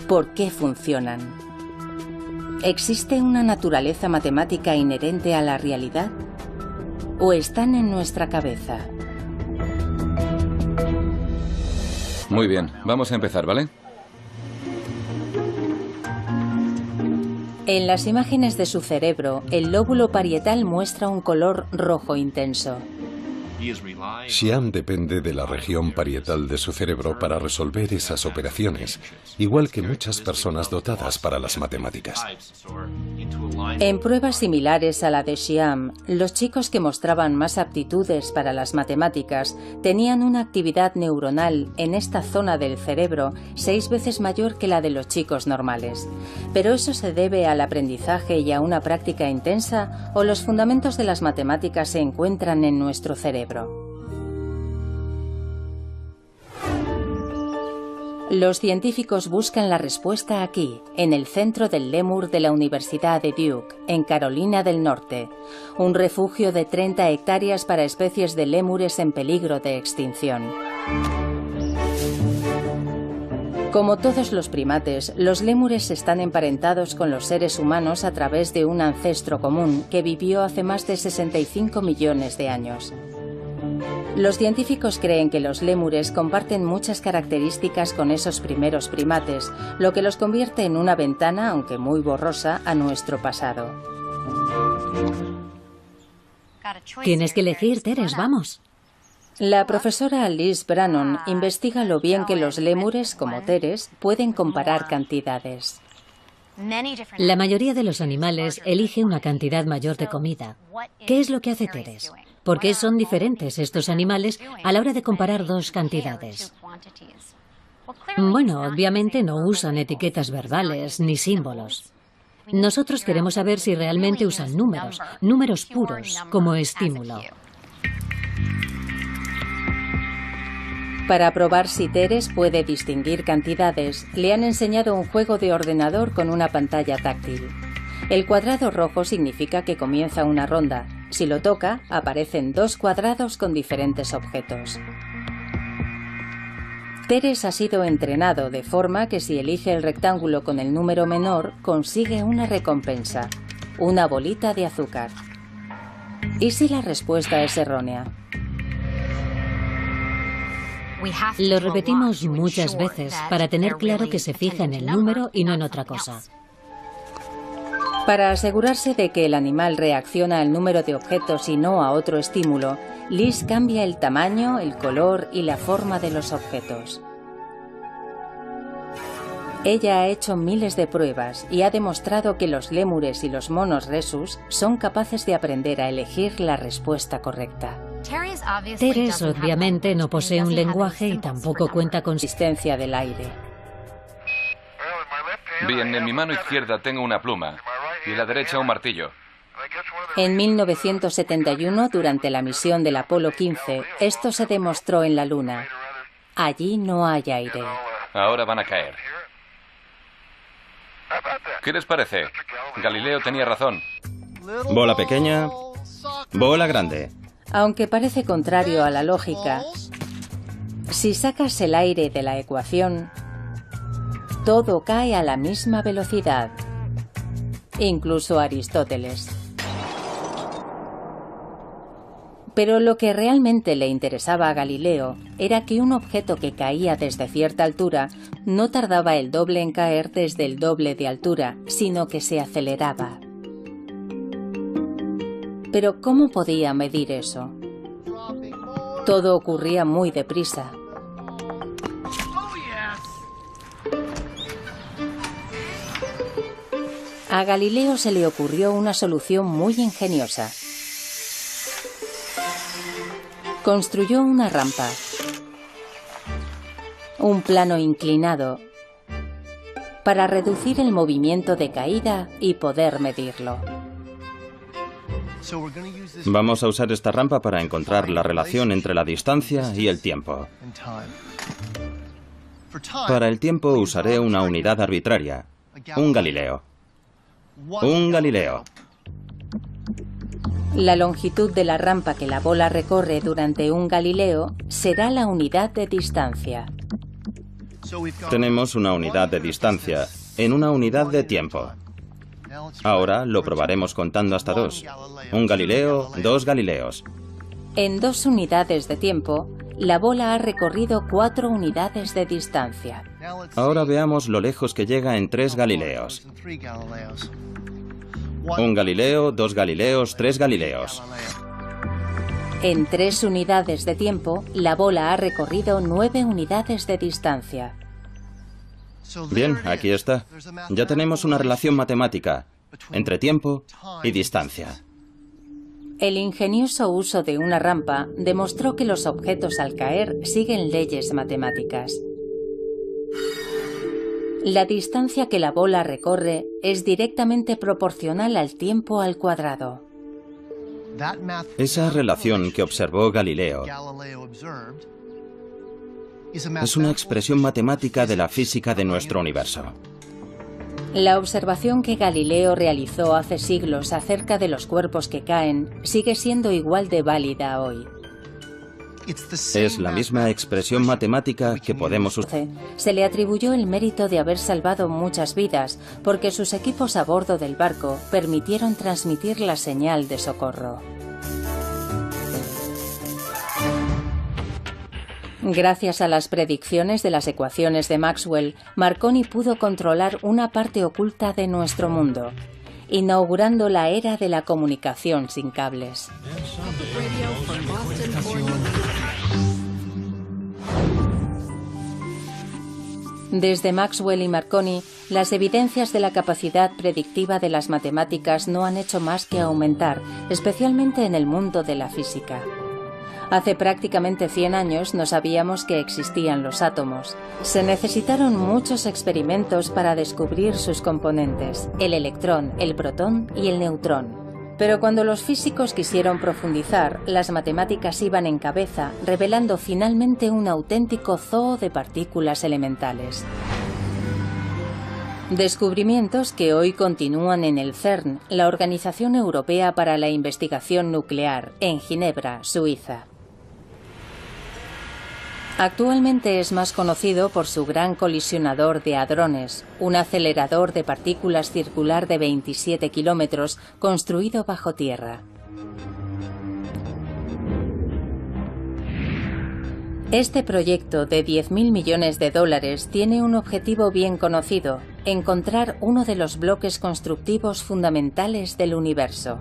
¿por qué funcionan? ¿Existe una naturaleza matemática inherente a la realidad? ¿O están en nuestra cabeza? Muy bien, vamos a empezar, ¿vale? En las imágenes de su cerebro, el lóbulo parietal muestra un color rojo intenso. Shyam depende de la región parietal de su cerebro para resolver esas operaciones, igual que muchas personas dotadas para las matemáticas. En pruebas similares a la de Shyam, los chicos que mostraban más aptitudes para las matemáticas tenían una actividad neuronal en esta zona del cerebro 6 veces mayor que la de los chicos normales. ¿Pero eso se debe al aprendizaje y a una práctica intensa o los fundamentos de las matemáticas se encuentran en nuestro cerebro? Los científicos buscan la respuesta aquí, en el centro del lémur de la Universidad de Duke, en Carolina del Norte, un refugio de 30 hectáreas para especies de lémures en peligro de extinción. Como todos los primates, los lémures están emparentados con los seres humanos a través de un ancestro común que vivió hace más de 65 millones de años. Los científicos creen que los lémures comparten muchas características con esos primeros primates, lo que los convierte en una ventana, aunque muy borrosa, a nuestro pasado. Tienes que elegir, Teres, vamos. La profesora Liz Brannon investiga lo bien que los lémures, como Teres, pueden comparar cantidades. La mayoría de los animales elige una cantidad mayor de comida. ¿Qué es lo que hace Teres? ¿Por qué son diferentes estos animales a la hora de comparar dos cantidades? Bueno, obviamente no usan etiquetas verbales ni símbolos. Nosotros queremos saber si realmente usan números puros, como estímulo. Para probar si Teres puede distinguir cantidades, le han enseñado un juego de ordenador con una pantalla táctil. El cuadrado rojo significa que comienza una ronda. Si lo toca, aparecen 2 cuadrados con diferentes objetos. Teres ha sido entrenado de forma que si elige el rectángulo con el número menor, consigue una recompensa, una bolita de azúcar. ¿Y si la respuesta es errónea? Lo repetimos muchas veces para tener claro que se fija en el número y no en otra cosa. Para asegurarse de que el animal reacciona al número de objetos y no a otro estímulo, Liz cambia el tamaño, el color y la forma de los objetos. Ella ha hecho miles de pruebas y ha demostrado que los lémures y los monos rhesus son capaces de aprender a elegir la respuesta correcta. Teres obviamente no posee un lenguaje y tampoco cuenta con consistencia del aire. Bien, en mi mano izquierda tengo una pluma y en la derecha un martillo. En 1971, durante la misión del Apolo 15, esto se demostró en la Luna. Allí no hay aire. Ahora van a caer. ¿Qué les parece? Galileo tenía razón. Bola pequeña, bola grande. Aunque parece contrario a la lógica, si sacas el aire de la ecuación, todo cae a la misma velocidad, incluso Aristóteles. Pero lo que realmente le interesaba a Galileo era que un objeto que caía desde cierta altura no tardaba el doble en caer desde el doble de altura, sino que se aceleraba. Pero ¿cómo podía medir eso? Todo ocurría muy deprisa. A Galileo se le ocurrió una solución muy ingeniosa. Construyó una rampa, un plano inclinado, para reducir el movimiento de caída y poder medirlo. Vamos a usar esta rampa para encontrar la relación entre la distancia y el tiempo. Para el tiempo usaré una unidad arbitraria, un Galileo. Un Galileo. La longitud de la rampa que la bola recorre durante un Galileo será la unidad de distancia. Tenemos una unidad de distancia en una unidad de tiempo. Ahora lo probaremos contando hasta 2. Un Galileo, 2 Galileos. En 2 unidades de tiempo, la bola ha recorrido 4 unidades de distancia. Ahora veamos lo lejos que llega en 3 Galileos. Un Galileo, 2 Galileos, 3 Galileos. En 3 unidades de tiempo, la bola ha recorrido 9 unidades de distancia. Bien, aquí está. Ya tenemos una relación matemática entre tiempo y distancia. El ingenioso uso de una rampa demostró que los objetos al caer siguen leyes matemáticas. La distancia que la bola recorre es directamente proporcional al tiempo al cuadrado. Esa relación que observó Galileo es una expresión matemática de la física de nuestro universo. La observación que Galileo realizó hace siglos acerca de los cuerpos que caen sigue siendo igual de válida hoy. Es la misma expresión matemática que podemos usar. Se le atribuyó el mérito de haber salvado muchas vidas porque sus equipos a bordo del barco permitieron transmitir la señal de socorro. Gracias a las predicciones de las ecuaciones de Maxwell, Marconi pudo controlar una parte oculta de nuestro mundo, inaugurando la era de la comunicación sin cables. Desde Maxwell y Marconi, las evidencias de la capacidad predictiva de las matemáticas no han hecho más que aumentar, especialmente en el mundo de la física. Hace prácticamente 100 años no sabíamos que existían los átomos. Se necesitaron muchos experimentos para descubrir sus componentes, el electrón, el protón y el neutrón. Pero cuando los físicos quisieron profundizar, las matemáticas iban en cabeza, revelando finalmente un auténtico zoo de partículas elementales. Descubrimientos que hoy continúan en el CERN, la Organización Europea para la Investigación Nuclear, en Ginebra, Suiza. Actualmente es más conocido por su gran colisionador de hadrones, un acelerador de partículas circular de 27 kilómetros construido bajo tierra. Este proyecto de 10.000 millones de dólares tiene un objetivo bien conocido: encontrar uno de los bloques constructivos fundamentales del universo.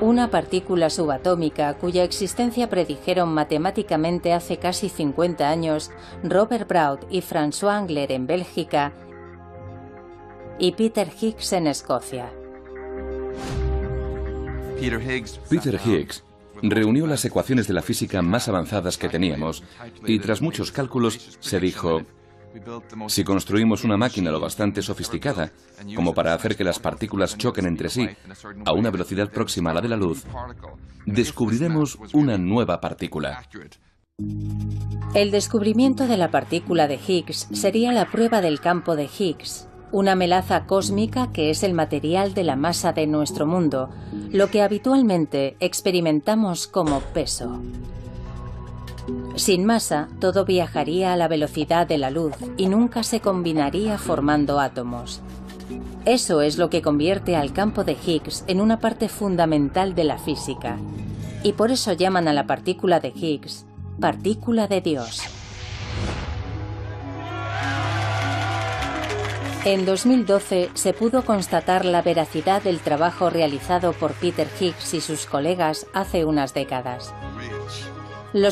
Una partícula subatómica cuya existencia predijeron matemáticamente hace casi 50 años Robert Brout y François Englert en Bélgica y Peter Higgs en Escocia. Peter Higgs reunió las ecuaciones de la física más avanzadas que teníamos y tras muchos cálculos se dijo: si construimos una máquina lo bastante sofisticada como para hacer que las partículas choquen entre sí a una velocidad próxima a la de la luz, descubriremos una nueva partícula. El descubrimiento de la partícula de Higgs sería la prueba del campo de Higgs, una melaza cósmica que es el material de la masa de nuestro mundo, lo que habitualmente experimentamos como peso. Sin masa, todo viajaría a la velocidad de la luz y nunca se combinaría formando átomos. Eso es lo que convierte al campo de Higgs en una parte fundamental de la física. Y por eso llaman a la partícula de Higgs partícula de Dios. En 2012 se pudo constatar la veracidad del trabajo realizado por Peter Higgs y sus colegas hace unas décadas. Los